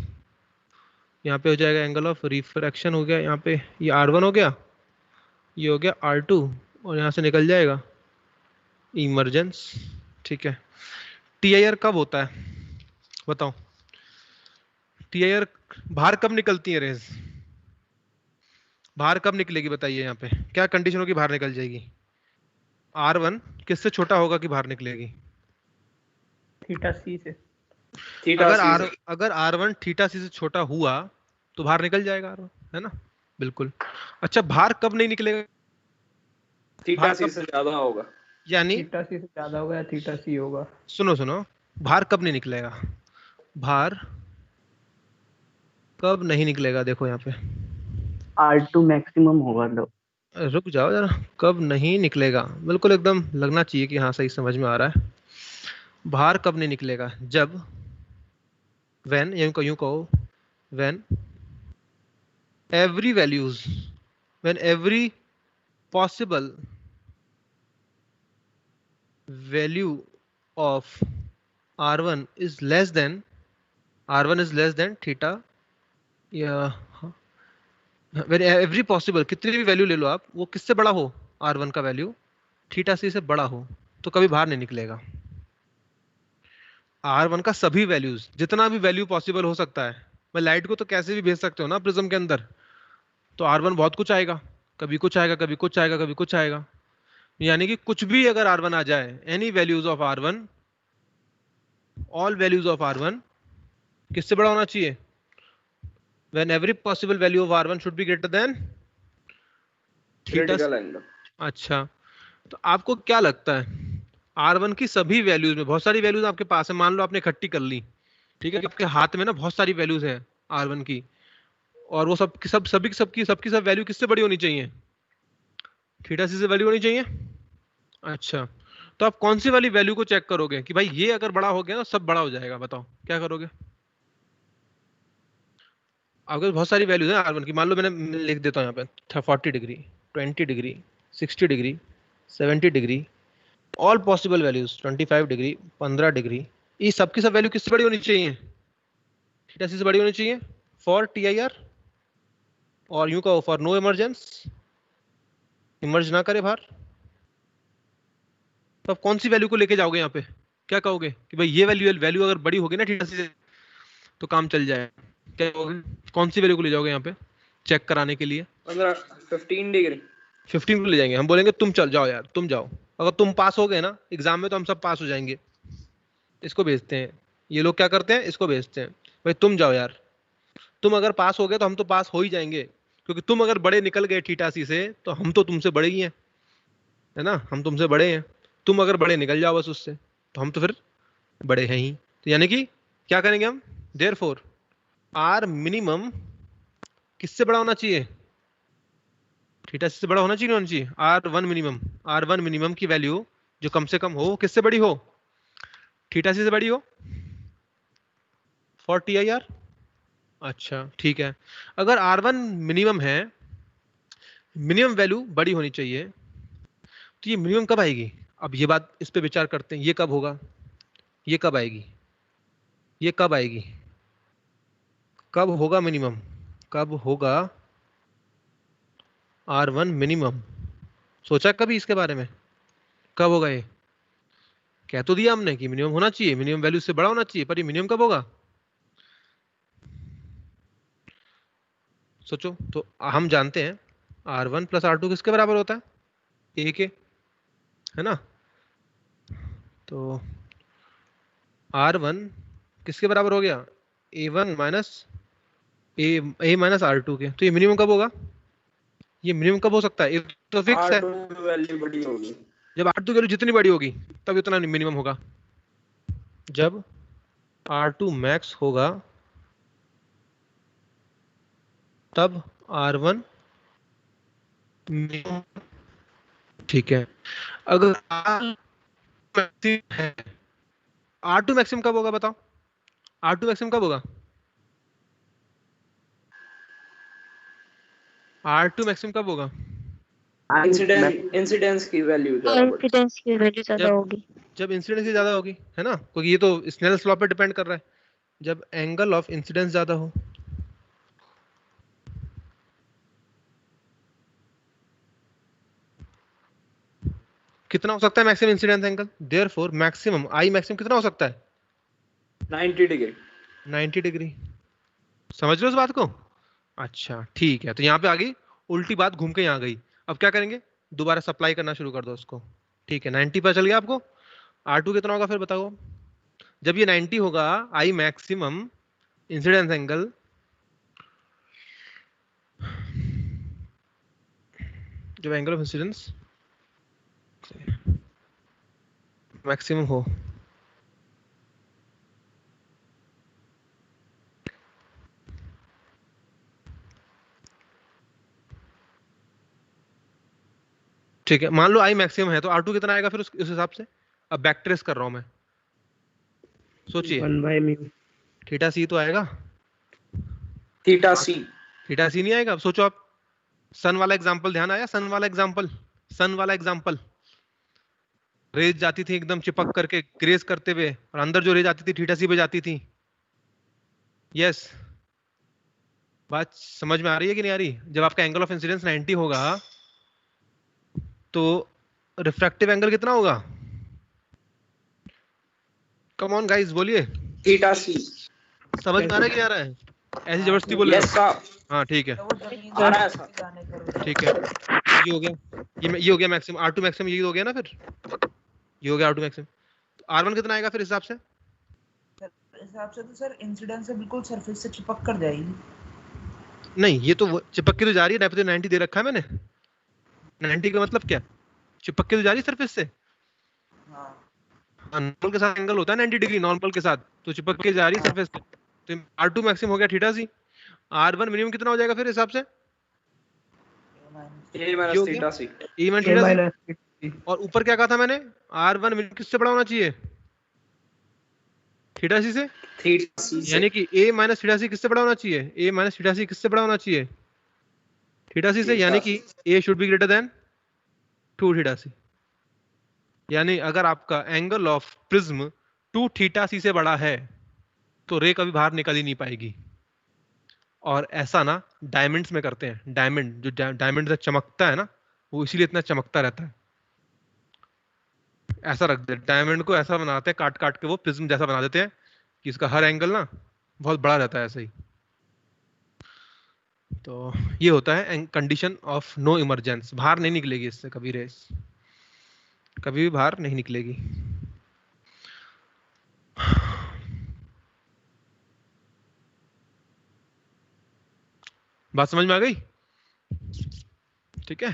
यहाँ पे हो जाएगा एंगल ऑफ रिफ्रैक्शन हो गया, यहाँ पे ये R1 हो गया, ये हो गया R2, और यहाँ से निकल जाएगा इमरजेंस, ठीक है। TIR कब होता है बताओ? TIR बाहर कब निकलती है रेज? बाहर कब निकलेगी बताइए, यहाँ पे क्या कंडीशन होगी बाहर निकल जाएगी? R1 किससे छोटा होगा कि बाहर निकलेगी? थीटा सी से। अगर R1 थीटा सी से छोटा हुआ तो बाहर निकल जाएगा R1, है ना। बिल्कुल। अच्छा, बाहर कब नहीं निकलेगा? थीटा सी से ज्यादा होगा, यानी थीटा सी से ज्यादा होगा या थीटा सी होगा। सुनो, बाहर कब नहीं निकलेगा? बाहर कब नहीं निकलेगा, देखो यहाँ पे R2 मैक्सिमम होगा तो। रुक जाओ जरा, कब नहीं निकलेगा, बिल्कुल एकदम लगना चाहिए कि हाँ सही समझ में आ रहा है। बाहर कब नहीं निकलेगा? जब when, यूं कहो when every values, when every possible value of R1 is less than theta, या when every possible, कितनी भी वैल्यू ले लो आप, वो किससे बड़ा हो? R1 का वैल्यू थीटा सी से बड़ा हो, तो कभी बाहर नहीं निकलेगा। R1 का सभी वैल्यूज, जितना भी वैल्यू पॉसिबल हो सकता है, मैं लाइट को तो कैसे भी भेज सकते हो ना प्रिज्म के अंदर, तो R1 बहुत कुछ आएगा, कभी कुछ आएगा, कभी कुछ आएगा, कभी कुछ आएगा। यानी कि कुछ भी अगर R1 आ जाए, any values of R1, all values of R1 किससे बड़ा होना चाहिए? When every possible value of R1 should be greater than critical angle. अच्छा, तो आपको क्या लगता है R1 की सभी वैल्यूज में, बहुत सारी वैल्यूज आपके पास है, मान लो आपने इकट्ठी कर ली, ठीक है, आपके हाथ में ना बहुत सारी वैल्यूज है R1 की, और वो सबकी वैल्यू किससे बड़ी होनी चाहिए? थीटा सी से वैल्यू होनी चाहिए। अच्छा, तो आप कौन सी वाली वैल्यू को चेक करोगे कि भाई ये अगर बड़ा हो गया ना सब बड़ा हो जाएगा? बताओ क्या करोगे? आपके बहुत सारी वैल्यूज है R1 की, मान लो मैंने लिख देता हूँ यहाँ पे 40 degree, 20 degree, 60 degree, 70 degree, all possible values, 25 degree, 15 degree, ये सबकी सब वैल्यू किससे बड़ी होनी चाहिए? थीटा सी से बड़ी होनी चाहिए फॉर TIR, और यूं कहो फॉर नो इमरजेंस, इमर्ज ना करे बाहर, तो आप कौन सी वैल्यू को लेके जाओगे यहाँ पे? क्या कहोगे कि भाई ये वैल्यू अगर बड़ी होगी ना थीटा सी से तो काम चल जाए, क्या कहोगे? कौन सी वैल्यू को ले जाओगे यहाँ पे चेक कराने के लिए? 15 डिग्री 15 को ले जाएंगे। हम बोलेंगे तुम चल जाओ यार, तुम जाओ। अगर तुम पास हो गए ना एग्जाम में तो हम सब पास हो जाएंगे। इसको भेजते हैं, ये लोग क्या करते हैं, इसको भेजते हैं, भाई तुम जाओ यार, तुम अगर पास हो गए तो हम तो पास हो ही जाएंगे, क्योंकि तुम अगर बड़े निकल गए थीटा सी से तो हम तो तुमसे बड़े ही हैं, है ना, हम तुमसे बड़े हैं। तुम अगर बड़े निकल जाओ बस उससे तो हम तो फिर बड़े हैं ही। तो यानी कि क्या करेंगे हम, देयरफॉर आर मिनिमम किससे बड़ा होना चाहिए? थीटा सी से बड़ा होना चाहिए, होना चाहिए आर वन मिनिमम की वैल्यू जो कम से कम हो किससे बड़ी हो? थीटा सी से बड़ी हो 40 है यार। अच्छा ठीक है, अगर R1 मिनिमम है, मिनिमम वैल्यू बड़ी होनी चाहिए, तो ये मिनिमम कब आएगी? अब ये बात, इस पे विचार करते हैं, ये कब होगा, ये कब आएगी, ये कब आएगी, कब होगा मिनिमम, कब होगा R1 मिनिमम? सोचा कभी इसके बारे में, कब होगा ये? कह तो दिया हमने कि मिनिमम होना चाहिए, मिनिमम वैल्यू से बड़ा होना चाहिए, पर ये मिनिमम कब होगा? सोचो। तो हम जानते हैं R1 प्लस R2 किसके बराबर होता है? ए के, है ना। तो R1 किसके बराबर हो गया? A1 माइनस ए माइनस R2 के। तो ये मिनिमम कब होगा? ये मिनिमम कब हो सकता है? ये तो फिक्स है, R2 वैल्यू बड़ी होगी। जब R2 की वैल्यू जितनी बड़ी होगी तब इतना मिनिमम होगा। जब R2 मैक्स होगा तब R1 मिनिमम। ठीक है, अगर R मैक्सिमम है, R2 मैक्सिमम कब होगा बताओ? R2 मैक्सिमम कब होगा? R2 मैक्सिमम कब होगा? इंसिडेंस की वैल्यू ज्यादा बड़ी। इंसिडेंस की वैल्यू ज्यादा होगी। जब इंसिडेंस की ज्यादा होगी, है ना, क्योंकि ये तो स्नेल्स लॉ पे डिपेंड कर रहा है। जब एंगल ऑफ इंसिडेंस ज्यादा हो, कितना हो सकता है maximum incidence angle? Therefore maximum I maximum कितना हो सकता है? 90 डिग्री 90 डिग्री। समझ रहे हो इस बात को? अच्छा ठीक है, तो यहाँ पे आ गई उल्टी बात, घूम के यहाँ गई। अब क्या करेंगे, दोबारा सप्लाई करना शुरू कर दो उसको। ठीक है, 90 पर चल गया आपको। R2 कितना होगा फिर बताओ? जब ये 90 होगा, आई मैक्सिमम इंसिडेंस एंगल जब एंगल ऑफ इंसिडेंस मैक्सिमम हो, ठीक है, मान लो आई मैक्सिमम है तो R2 कितना आएगा फिर उस हिसाब से? अब बैक ट्रेस कर रहा हूं मैं, सोचिए। 1/μ। थीटा सी तो आएगा, थीटा सी नहीं आएगा। अब सोचो आप, सन वाला एग्जांपल ध्यान आया? सन वाला एग्जांपल, रेज जाती थी एकदम चिपक करके ग्रेस करते हुए, और अंदर जो रेज आती थी थीटा सी पे जाती थी। यस, बात समझ में आ रही है कि नहीं आ रही? जब आपका एंगल ऑफ इंसिडेंस 90 होगा तो रिफ्रैक्टिव एंगल कितना होगा? कम ऑन गाइस बोलिए, थीटा सी। समझ में आ रहा है कि नहीं आ रहा है? ऐसी जबरदस्ती बोल रहे यस हो? सर। हाँ ठीक है, तो वो जमीन आ रहा है से सर। जाने पर ठीक है, ये हो गया, ये हो गया मैक्सिमम। R2 मैक्सिमम ये हो गया ना, फिर ये हो गया R2 मैक्सिमम। तो R1 कितना आएगा फिर हिसाब से? इस हिसाब से तो सर इंसिडेंस से बिल्कुल सरफेस से चिपक कर जाएगी। नहीं, ये तो चिपक के तो जा रही है, 90 दे रखा है मैंने। 90 का मतलब क्या? चिपक के तो जा रही है सरफेस से। हाँ नॉर्मल के साथ एंगल होता है 90 डिग्री, नॉर्मल के साथ, तो चिपक के जा रही है सरफेस से। तो R2 मैक्सिमम हो गया थीटा सी। R1 मिनिमम कितना हो जाएगा फिर हिसाब से? ए ये माइनस हो गया theta C. A minus A theta C. minus theta C. और ऊपर क्या कहा था मैंने? R1 मिनिमम किससे बड़ा होना चाहिए? थीटा सी से। थीटा सी से। यानी कि A माइनस थीटा सी किससे बड़ा होना चाहिए? A माइनस थीटा सी किससे बड़ा होना चाहिए? थीटा सी से। यानी कि A should be greater than 2 theta C. यानी अगर आपका angle of prism 2 theta C से बड़ा है तो रे कभी बाहर निकल ही नहीं पाएगी। और ऐसा ना डायमंड्स में करते हैं। डायमंड जो डायमंड से चमकता है ना, वो इसीलिए इतना चमकता रहता है। ऐसा रख दे, डायमंड को ऐसा बनाते हैं, काट काट के वो प्रिज्म जैसा बना देते हैं कि इसका हर एंगल ना बहुत बड़ा रहता है ऐसे ही। तो ये होता है कंडीशन ऑफ नो इमरजेंस, बाहर नहीं निकलेगी इससे कभी रेस, कभी भी बाहर नहीं निकलेगी। बात समझ में आ गई? ठीक है।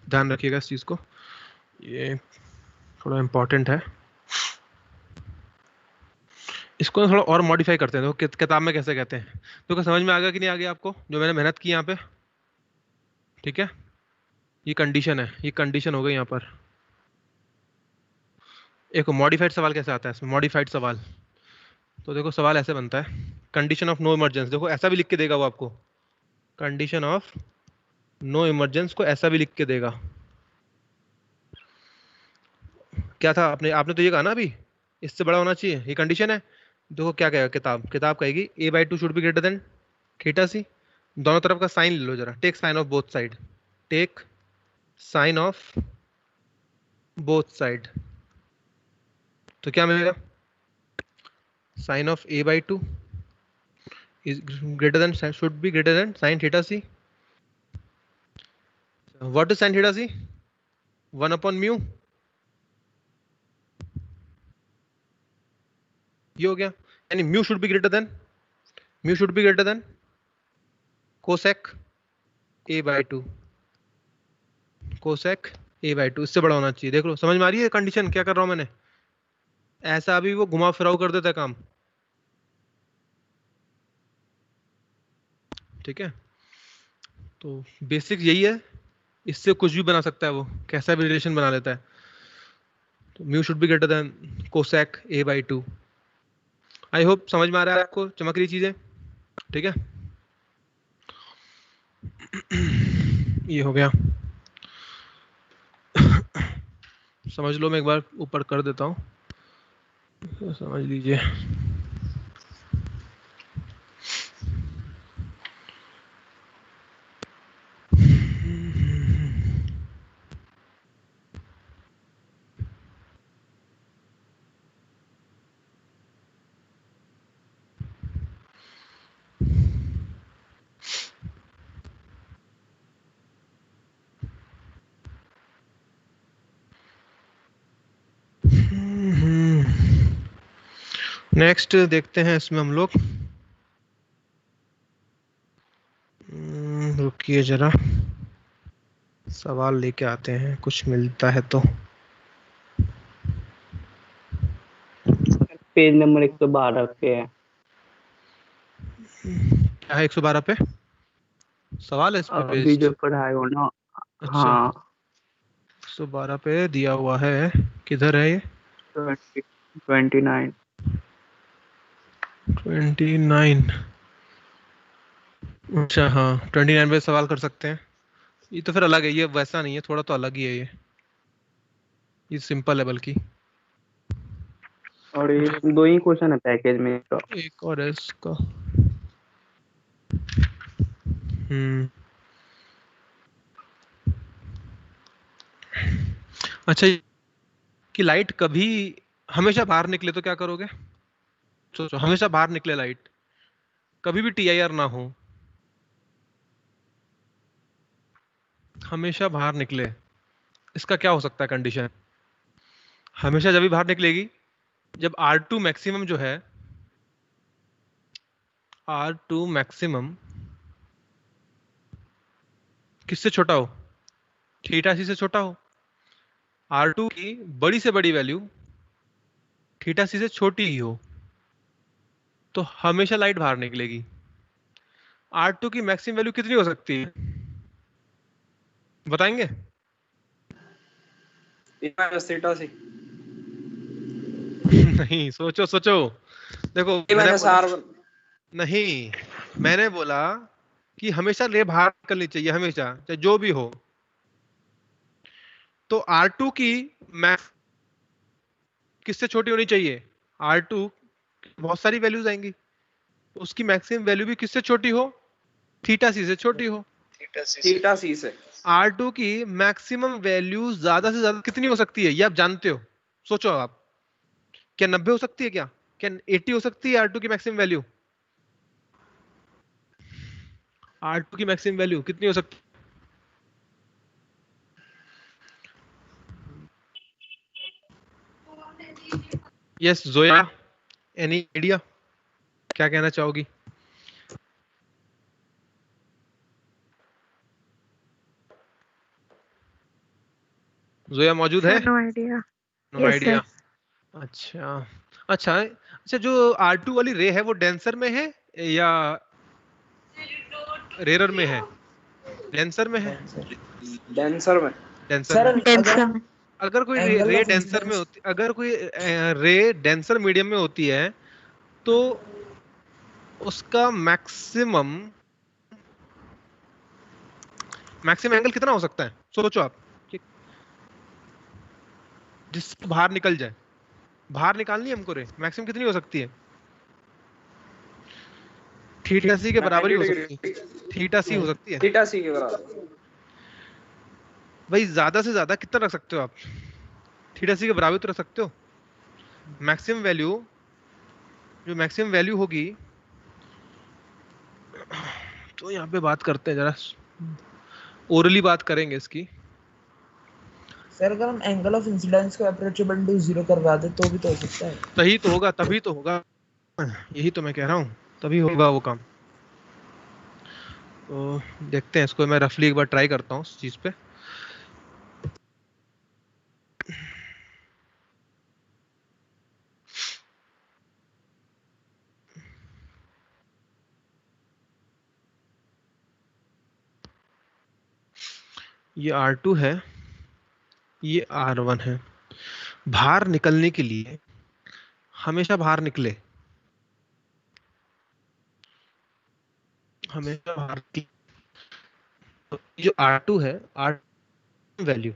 ध्यान रखिएगा इस चीज को, ये थोड़ा इंपॉर्टेंट है। इसको थोड़ा और मॉडिफाई करते हैं, देखो किताब में कैसे कहते हैं। तो समझ में आ गया कि नहीं आ गया आपको, जो मैंने मेहनत की यहाँ पे? ठीक है, ये कंडीशन है, ये कंडीशन हो गई यहाँ पर। एक मॉडिफाइड सवाल कैसे आता है इसमें, मॉडिफाइड सवाल। तो देखो सवाल ऐसे बनता है, कंडीशन ऑफ नो इमरजेंस, देखो ऐसा भी लिख के देगा वो आपको, कंडीशन ऑफ नो इमरजेंस को ऐसा भी लिख के देगा। क्या था आपने तो ये कहा ना अभी, इससे बड़ा होना चाहिए, ये कंडीशन है। देखो क्या कहेगा किताब कहेगी a/2 should be greater than theta C. दोनों तरफ का साइन ले लो जरा, take sine of both side, take sine of both side. तो क्या मिलेगा, sine of a/2 is greater than, should be greater than sin theta c. What is sin theta c? 1 upon mu, ये हो गया। यानी mu should be greater than cosec a/2, cosec a/2 इससे बड़ा होना चाहिए। देख लो समझ में आ रही है कंडीशन क्या कर रहा हूं मैंने, ऐसा अभी वो घुमा फिराव कर देता है काम। ठीक है, तो बेसिक यही है, इससे कुछ भी बना सकता है वो, कैसा भी रिलेशन बना लेता है। तो mu should be greater then cosec a/2। I hope समझ में आ रहा है आपको, चमक रही चीजें। ठीक है, ये हो गया, समझ लो, मैं एक बार ऊपर कर देता हूं, तो समझ लीजिए। नेक्स्ट देखते हैं इसमें हम लोग, रुकिए जरा, सवाल लेके आते हैं, कुछ मिलता है तो। पेज नंबर 112 पे है। क्या है 112 पे सवाल है इस पे अभी जो पढ़ाए हो ना। अच्छा, हाँ 112 पे दिया हुआ है, किधर है ये? 29। 29, अच्छा हाँ 29 पे सवाल कर सकते हैं। ये तो फिर अलग है, ये वैसा नहीं है, थोड़ा तो अलग ही है ये सिंपल है बल्कि। और ये 2 ही क्वेश्चन है पैकेज में इसका। एक और है इसका, अच्छा, कि लाइट कभी हमेशा बाहर निकले तो क्या करोगे? सोचो, हमेशा बाहर निकले लाइट, कभी भी TIR ना हो, हमेशा बाहर निकले, इसका क्या हो सकता है कंडीशन? हमेशा जब भी बाहर निकलेगी, जब R2 मैक्सिमम जो है, R2 मैक्सिमम किससे छोटा हो, थीटा सी से छोटा हो। R2 की बड़ी से बड़ी वैल्यू थीटा सी से छोटी ही हो, तो हमेशा लाइट बाहर निकलेगी। R2 की मैक्सिमम वैल्यू कितनी हो सकती है, बताएंगे? थीटा सी। नहीं, सोचो सोचो, देखो नहीं, मैंने बोला कि हमेशा ले बाहर निकलनी चाहिए, हमेशा चाहे जो भी हो। तो R2 की मैक्स किससे छोटी होनी चाहिए? R2 बहुत सारी वैल्यूज आएंगी, तो उसकी मैक्सिमम वैल्यू भी किससे छोटी हो, थीटा सी से छोटी हो। थीटा सी से R2 की मैक्सिमम वैल्यू ज्यादा से ज्यादा कितनी हो सकती है, ये आप जानते हो, सोचो आप। क्या 90 हो सकती है, क्या 80 हो सकती है R2 की मैक्सिमम वैल्यू? R2 की मैक्सिमम वैल्यू कितनी हो सकती है? यस जोया, एनी आइडिया, क्या कहना चाहोगी? जोया मौजूद है? No idea. No idea. अच्छा अच्छा अच्छा, जो R2 वाली रे है वो डेंसर में है या रेयर में है? डेंसर में है। डेंसर में। डेंसर सर में। अगर अगर कोई Angle रे of डेंसर में incidence- होती, अगर कोई रे डेंसर मीडियम में होती है तो उसका मैक्सिमम एंगल कितना हो सकता है, सोचो आप, कि जिससे बाहर निकल जाए, बाहर निकालनी है हमको रे, मैक्सिमम कितनी हो सकती है? थीटा सी के बराबर ही हो 90 सकती है। थीटा सी हो सकती है थीटा सी के बराबर। भाई। ज्यादा से ज्यादा कितना रख सकते हो आप? थीटा सी के बराबर तो रख सकते हो। मैक्सिमम वैल्यू, जो मैक्सिमम वैल्यू होगी, तो यहाँ पे बात करते हैं जरा, ओरली बात करेंगे इसकी। सर अगर हम एंगल ऑफ इंसिडेंस को अप्रोचेबल टू 0 करवा दे तो भी तो हो सकता है। सही तो होगा, तभी तो होगा, यही तो मैं कह रहा हूँ, तभी होगा वो काम। तो देखते हैं इसको, मैं रफली एक बार ट्राई करता हूँ इस चीज पे। ये R2 है, ये R1 है। बाहर निकलने के लिए हमेशा बाहर निकले, हमेशा बाहर की, तो जो R2 है, R2 वैल्यू,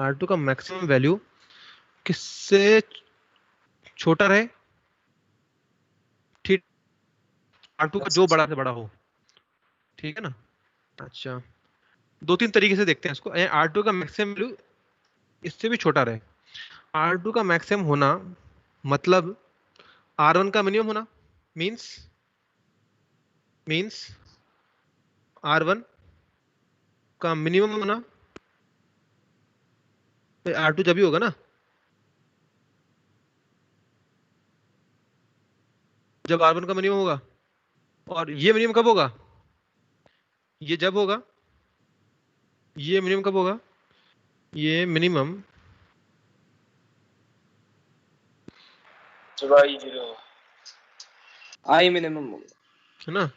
R2 का मैक्सिमम वैल्यू किससे छोटा रहे? ठीक, R2 का जो बड़ा से बड़ा हो, ठीक है ना। अच्छा, दो तीन तरीके से देखते हैं इसको। R2 का मैक्सिमम वैल्यू इससे भी छोटा रहे। R2 का मैक्सिमम होना मतलब R1 का मिनिमम होना, मींस R1 का मिनिमम होना, तो R2 जब भी होगा ना, जब R1 का मिनिमम होगा। और ये मिनिमम कब होगा? ये जब होगा, ये मिनिमम कब होगा? ये मिनिमम जब आई 0 आई मिनिमम होगा, है ना,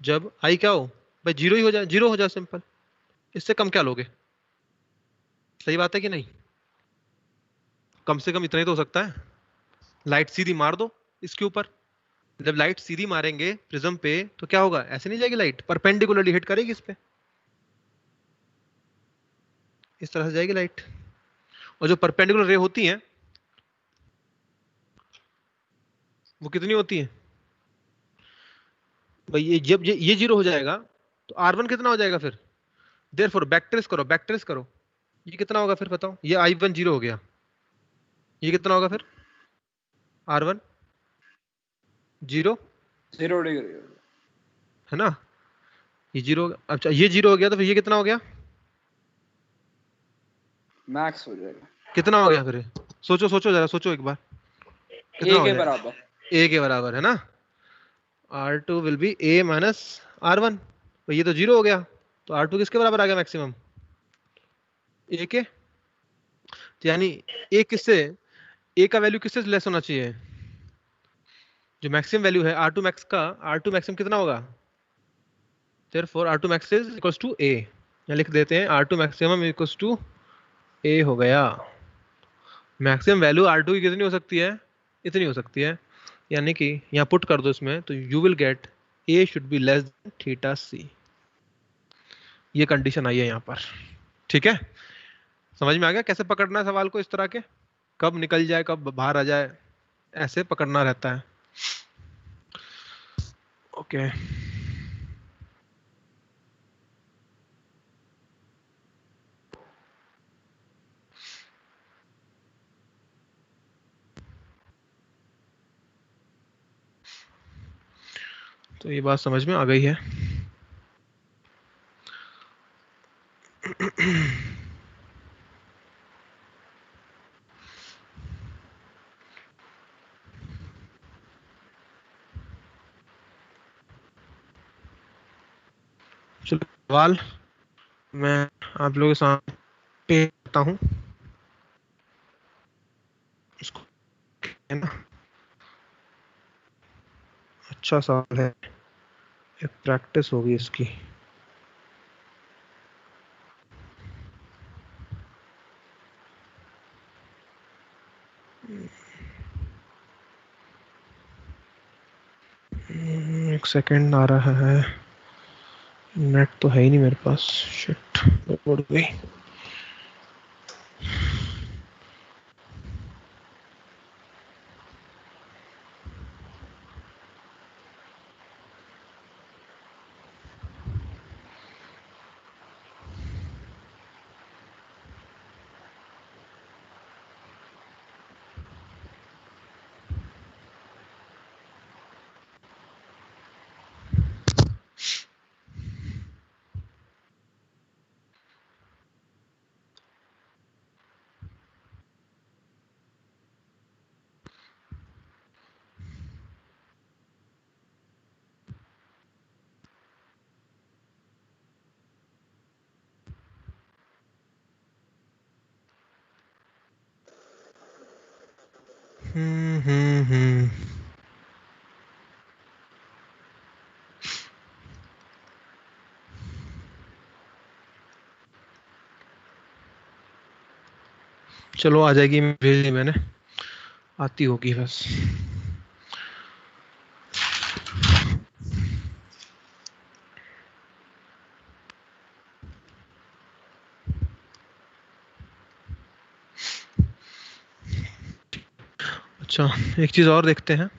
जब आई क्या हो भाई, जीरो ही हो जाए, जीरो हो जाए, सिंपल। इससे कम क्या लोगे? सही बात है कि नहीं? कम से कम इतना ही तो हो सकता है। लाइट सीधी मार दो इसके ऊपर, जब लाइट सीधी मारेंगे प्रिज्म पे तो क्या होगा? ऐसे नहीं जाएगी लाइट, परपेंडिकुलरली हिट करेगी इस पे, इस तरह से जाएगी लाइट। और जो परपेंडिकुलर रे होती हैं वो कितनी होती है भाई? ये जब ये जीरो हो जाएगा तो R1 कितना हो जाएगा फिर? देयरफॉर बैकट्रेस करो, ये कितना होगा फिर बताओ? ये I1 जीरो हो गया, ये कितना होगा फिर? R1 जीरो 0 डिग्री है ना, ये जीरो। अच्छा ये जीरो हो गया तो फिर ये कितना हो गया? मैक्स हो जाएगा। कितना हो गया फिर? सोचो जरा, सोचो एक बार, कितना ए हो के जाएगा? बराबर। A के बराबर है ना। R2 will be A minus R1, तो ये तो जीरो हो गया, तो R2 किसके बराबर आ गया मैक्सिमम? A के। तो यानी A किससे, A का वैल्यू किससे लेस होना चाहिए? जो मैक्सिमम वैल्यू है R2 मैक्स का, R2 मैक्सिमम कितना होगा? therefore R2 max is equals to A। यहाँ लिख देते हैं R2 maximum equals to A हो गया। मैक्सिमम वैल्यू R2 की कितनी हो सकती है? इतनी हो सकती है, यानी कि यहाँ पुट कर दो इसमें, तो you will get A should be less than theta C. ये कंडीशन आई है यहाँ पर, ठीक है। समझ में आ गया कैसे पकड़ना है सवाल को? इस तरह के कब निकल जाए, कब बाहर आ जाए, ऐसे पकड़ना रहता है। ओके तो ये बात समझ में आ गई है। चलो सवाल मैं आप लोगों के सामने करता हूँ, इसको है ना, अच्छा सवाल है, एक प्रैक्टिस होगी इसकी। एक सेकंड आ रहा है, नेट तो है ही नहीं मेरे पास, शिट गड़बड़ हो गई। हम्म। चलो आ जाएगी, भेज दी मैंने, आती होगी बस। अच्छा एक चीज और देखते हैं,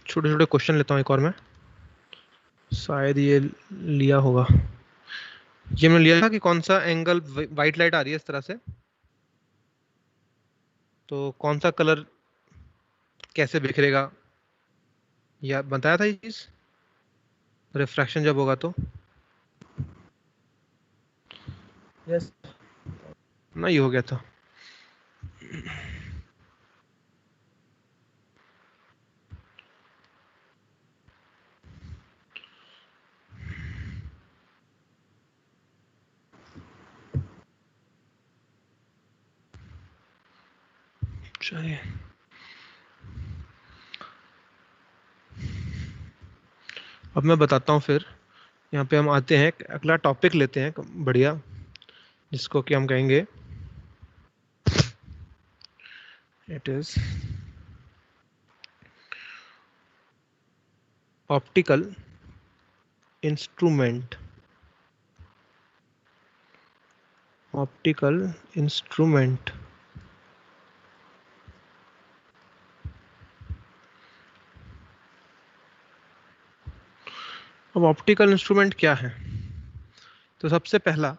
छोटे छोटे क्वेश्चन लेता हूँ एक और मैं, शायद ये लिया होगा, ये मैंने लिया था कि कौन सा एंगल, वाइट लाइट आ रही है इस तरह से, तो कौन सा कलर कैसे बिखरेगा, या बताया था ये चीज, रिफ्रैक्शन जब होगा तो यस ना, ये हो गया था। चलिए अब मैं बताता हूँ फिर, यहाँ पे हम आते हैं, अगला टॉपिक लेते हैं बढ़िया, जिसको कि हम कहेंगे it is optical instrument. Optical instrument, अब ऑप्टिकल इंस्ट्रूमेंट क्या है, तो सबसे पहला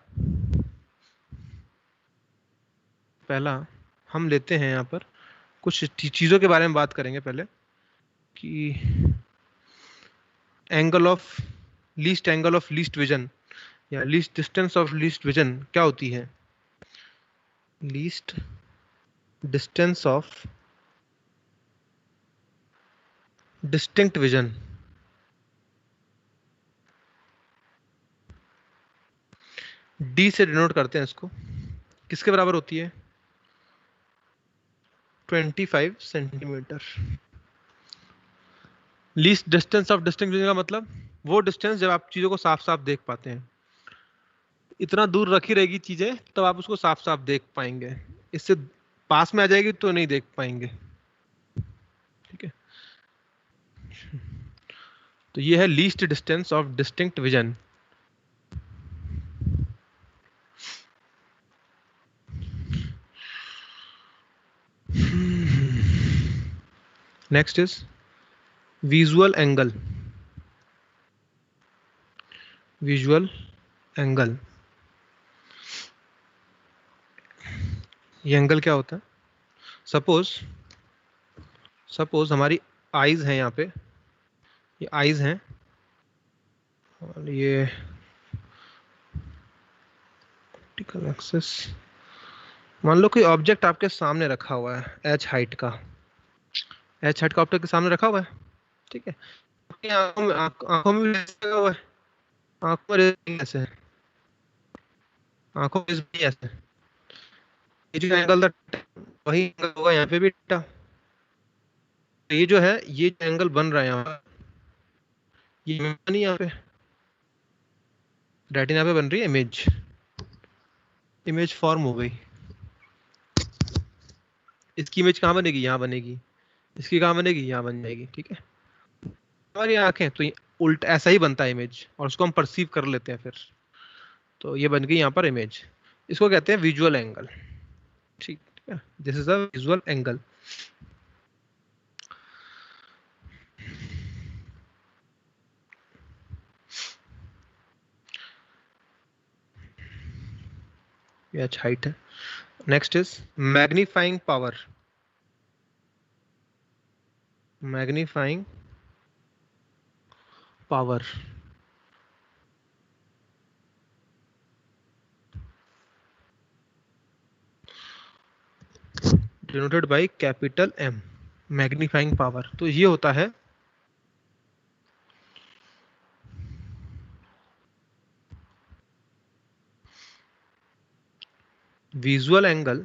हम लेते हैं यहाँ पर कुछ चीजों के बारे में बात करेंगे पहले, कि एंगल ऑफ लीस्ट विजन या least distance of least vision क्या होती है, least distance of distinct vision, D से डिनोट करते हैं इसको, किसके बराबर होती है, 25 centimetre. Least distance of distinct vision का मतलब वो डिस्टेंस जब आप चीजों को साफ साफ देख पाते हैं, इतना दूर रखी रहेगी चीजें तब आप उसको साफ साफ देख पाएंगे, इससे पास में आ जाएगी तो नहीं देख पाएंगे, ठीक है। तो ये है least distance of distinct vision. Next is visual angle. Visual angle, ये एंगल क्या होता है? सपोज हमारी आईज हैं, यहाँ पे ये आईज हैं और ये ऑप्टिकल एक्सिस। मान लो कोई ऑब्जेक्ट आपके सामने रखा हुआ है एच हाइट का ऑब्जेक्ट के सामने रखा हुआ है, ठीक है। आपकी आंखों में भी लगा हुआ है, आंखों में ऐसे है, आंखों में भी ऐसे है। ये जो एंगल था वही एंगल होगा यहाँ पे भी थीटा। ये जो है, ये एंगल बन रहा है यहाँ पर, ये नहीं, यहाँ पे रेटिना पे बन रही है इमेज फॉर्म हो गई। इसकी इमेज कहाँ बनेगी? यहाँ बनेगी। इसकी कहाँ बनेगी? यहाँ बन जाएगी, ठीक है। हमारी आंखें तो उल्टा ऐसा ही बनता है इमेज, और उसको हम परसीव कर लेते हैं फिर। तो ये बन गई यहाँ पर इमेज, इसको कहते हैं विजुअल एंगल, ठीक है। This is a visual angle. ये अच्छा हाइट है। Next is magnifying power. Magnifying power, denoted by capital M। Magnifying power तो ये होता है visual angle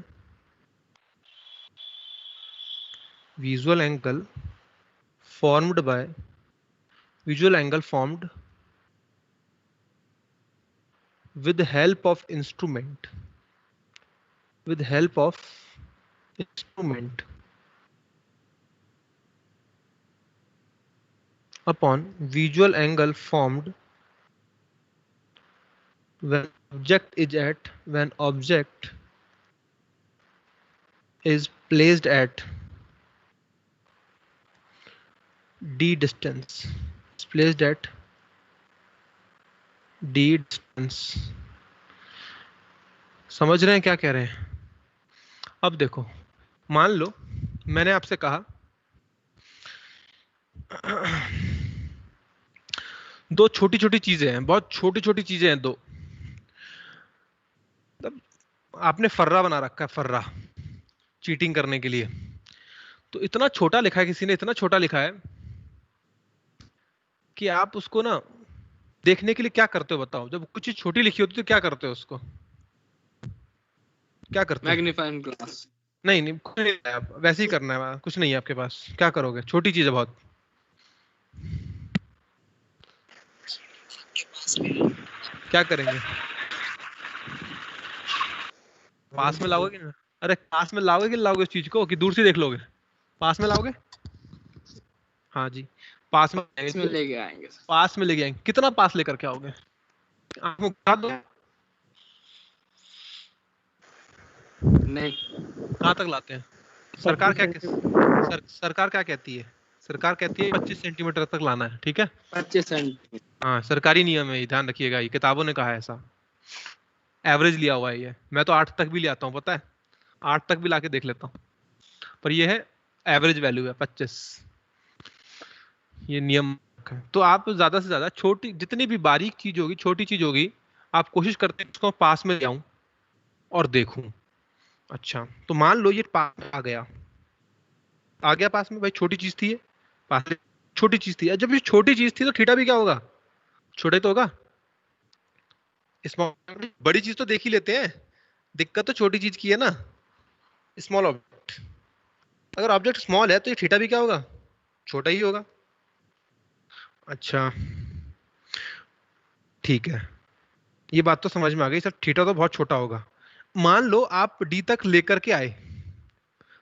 formed with the help of instrument upon visual angle formed when object is placed at d distance. समझ रहे हैं क्या कह रहे हैं? अब देखो, मान लो मैंने आपसे कहा दो छोटी छोटी चीजें हैं, बहुत छोटी छोटी चीजें हैं दो। तब आपने फर्रा बना रखा है, फर्रा चीटिंग करने के लिए। तो इतना छोटा लिखा है, किसी ने इतना छोटा लिखा है कि आप उसको ना देखने के लिए क्या करते हो बताओ? जब कुछ चीज छोटी लिखी होती है तो क्या करते हो? उसको क्या करते हो? Magnifying glass. नहीं कुछ नहीं है, आप वैसे ही करना है, कुछ नहीं है आपके पास। क्या करोगे? छोटी चीज है बहुत, क्या करेंगे? पास में लाओगे ना? अरे पास में लाओगे कि लाओगे उस चीज को, कि दूर से देख लोगे? पास में लाओगे? हाँ जी, पास में लेके आएंगे। पास में लेके आएंगे। कितना पास लेकर के आओगे? आपको बता दो। नहीं, कहाँ तक लाते हैं? सरकार क्या कहती है? सरकार कहती है 25 सेंटीमीटर तक लाना है, ठीक है। 25 सेंटीमीटर, हाँ, सरकारी नियम है, ध्यान रखिएगा, ये किताबों ने कहा है ऐसा। एवरेज लिया हुआ है ये, मैं तो 8 तक भी ले आता हूँ, पता है, 8 तक भी लाके देख लेता हूँ, पर ये है एवरेज वैल्यू है 25, ये नियम है। तो आप ज्यादा से ज्यादा छोटी, जितनी भी बारीक चीज होगी, छोटी चीज होगी, आप कोशिश करते हैं उसको पास में ले आऊं और देखूं। अच्छा, तो मान लो ये पास में आ गया पास में, भाई छोटी चीज थी ये, पास में छोटी चीज थी। जब ये छोटी चीज थी तो थीटा भी क्या होगा? छोटा ही तो होगा। स्मॉल, बड़ी चीज तो देख ही लेते हैं, दिक्कत तो छोटी चीज की है ना, स्मॉल ऑब्जेक्ट। अगर ऑब्जेक्ट स्मॉल है तो ये थीटा भी क्या होगा? छोटा ही होगा। अच्छा ठीक है, ये बात तो समझ में आ गई सर, थीटा तो बहुत छोटा होगा। मान लो आप डी तक लेकर के आए,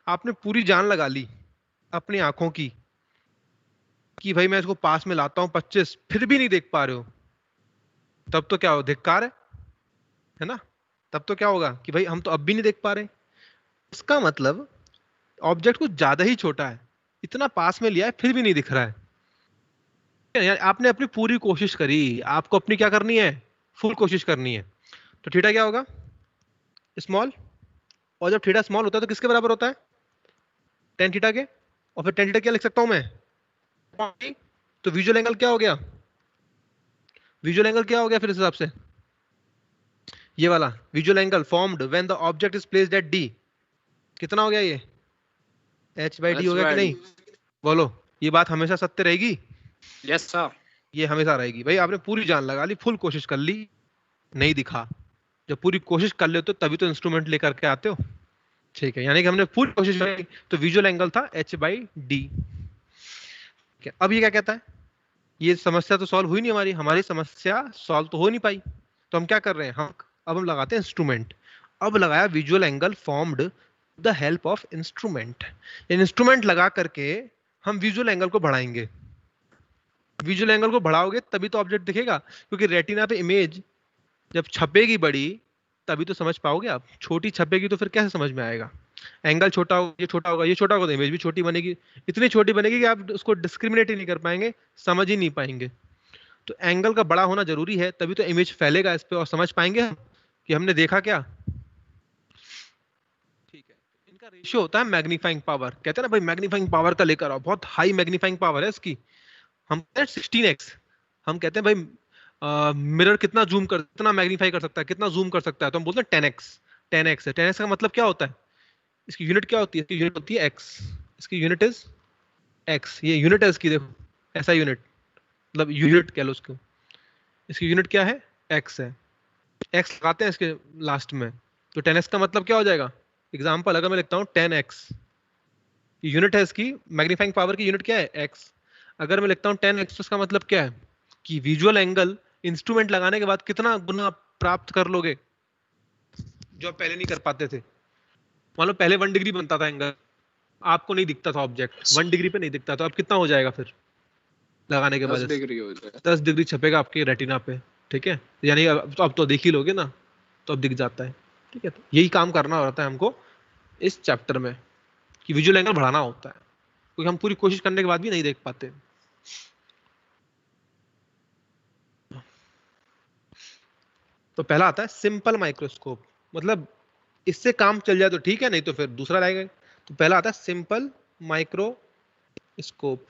आपने पूरी जान लगा ली अपनी आंखों की कि भाई मैं इसको पास में लाता हूं 25, फिर भी नहीं देख पा रहे हो, तब तो क्या हो? धिक्कार है ना। तब तो क्या होगा कि भाई हम तो अब भी नहीं देख पा रहे। इसका मतलब ऑब्जेक्ट कुछ ज्यादा ही छोटा है, इतना पास में लिया है फिर भी नहीं दिख रहा है। यार आपने अपनी पूरी कोशिश करी, आपको अपनी क्या करनी है, फुल कोशिश करनी है। तो थीटा क्या होगा, स्मॉल, और जब थीटा स्मॉल होता है तो किसके बराबर होता है, टेन थीटा के। और फिर टेन थीटा क्या लिख सकता हूं मैं, तो विजुअल एंगल क्या हो गया, विजुअल एंगल क्या हो गया फिर इस हिसाब से, ये वाला visual angle formed when the object is placed at D, कितना हो गया ये, h by d हो गया कि नहीं, बोलो ये बात हमेशा सत्य रहेगी, यस सर, ये हमेशा रहेगी। भाई आपने पूरी जान लगा ली, फुल कोशिश कर ली, नहीं दिखा। जब पूरी कोशिश कर लेते हो तभी तो इंस्ट्रूमेंट लेकर के आते हो, ठीक है। यानी कि हमने पूरी कोशिश करी, तो विजुअल एंगल था h by d। अब ये क्या कहता है, ये समस्या तो सॉल्व हुई नहीं, हमारी हमारी समस्या सॉल्व तो हो नहीं पाई। तो हम क्या कर रहे हैं, अब हम लगाते हैं इंस्ट्रूमेंट। अब लगाया visual angle formed the help of instrument. Instrument लगा करके हम विजुअल एंगल को बढ़ाएंगे। विजुअल एंगल को बढ़ाओगे तभी तो ऑब्जेक्ट दिखेगा, क्योंकि रेटिना पे इमेज जब छपेगी बड़ी तभी तो समझ पाओगे आप, छोटी छपेगी तो फिर कैसे समझ में आएगा। एंगल छोटा होगा, ये छोटा होगा, ये छोटा होगा तो इमेज भी छोटी बनेगी, इतनी छोटी बनेगी कि आप उसको डिस्क्रिमिनेट ही नहीं कर पाएंगे, समझ ही नहीं पाएंगे। तो एंगल का बड़ा होना जरूरी है, तभी तो इमेज फैलेगा इस पे और समझ पाएंगे हम कि हमने देखा क्या। ठीक है, इनका रेशियो होता है मैग्नीफाइंग पावर। कहते हैं ना भाई मैग्नीफाइंग पावर का लेकर आओ, बहुत हाई मैग्नीफाइंग पावर है इसकी। हम कहते हैं 16x, हम कहते हैं भाई मिरर कितना जूम कर, कितना मैग्नीफाई कर सकता है, कितना जूम कर सकता है, तो हम बोलते हैं 10x। 10x है, 10x का मतलब क्या होता है, इसकी यूनिट क्या होती है, इसकी यूनिट होती है x, इसकी यूनिट इज x, ये यूनिट है इसकी, देखो ऐसा यूनिट, मतलब यूनिट कह लो उसको, इसकी यूनिट क्या है, x है, x लगाते हैं इसके लास्ट में, तो 10x का मतलब क्या हो जाएगा। एग्जांपल अगर मैं लिखता हूँ 10x, यूनिट है इसकी, मैग्नीफाइंग पावर की यूनिट क्या है x। अगर मैं लिखता हूँ 10x तो इसका मतलब क्या है कि विजुअल एंगल इंस्ट्रूमेंट लगाने के बाद कितना गुना प्राप्त कर लोगे, जो आप पहले नहीं कर पाते थे। मान लो पहले 1 डिग्री बनता था एंगल, आपको नहीं दिखता था ऑब्जेक्ट, 1 डिग्री पे नहीं दिखता था, अब कितना हो जाएगा फिर लगाने के बाद, 10 डिग्री हो जाएगा, 10 डिग्री छपेगा आपके रेटिना पे, ठीक है। यानी अब तो देख ही लोगे ना, तो अब दिख जाता है, ठीक है। तो यही काम करना होता है हमको इस चैप्टर में, कि विजुअल एंगल बढ़ाना होता है, क्योंकि हम पूरी कोशिश करने के बाद भी नहीं देख पाते। तो पहला आता है सिंपल माइक्रोस्कोप, मतलब इससे काम चल जाए तो ठीक है, नहीं तो फिर दूसरा रहेगा। तो पहला आता है सिंपल माइक्रोस्कोप,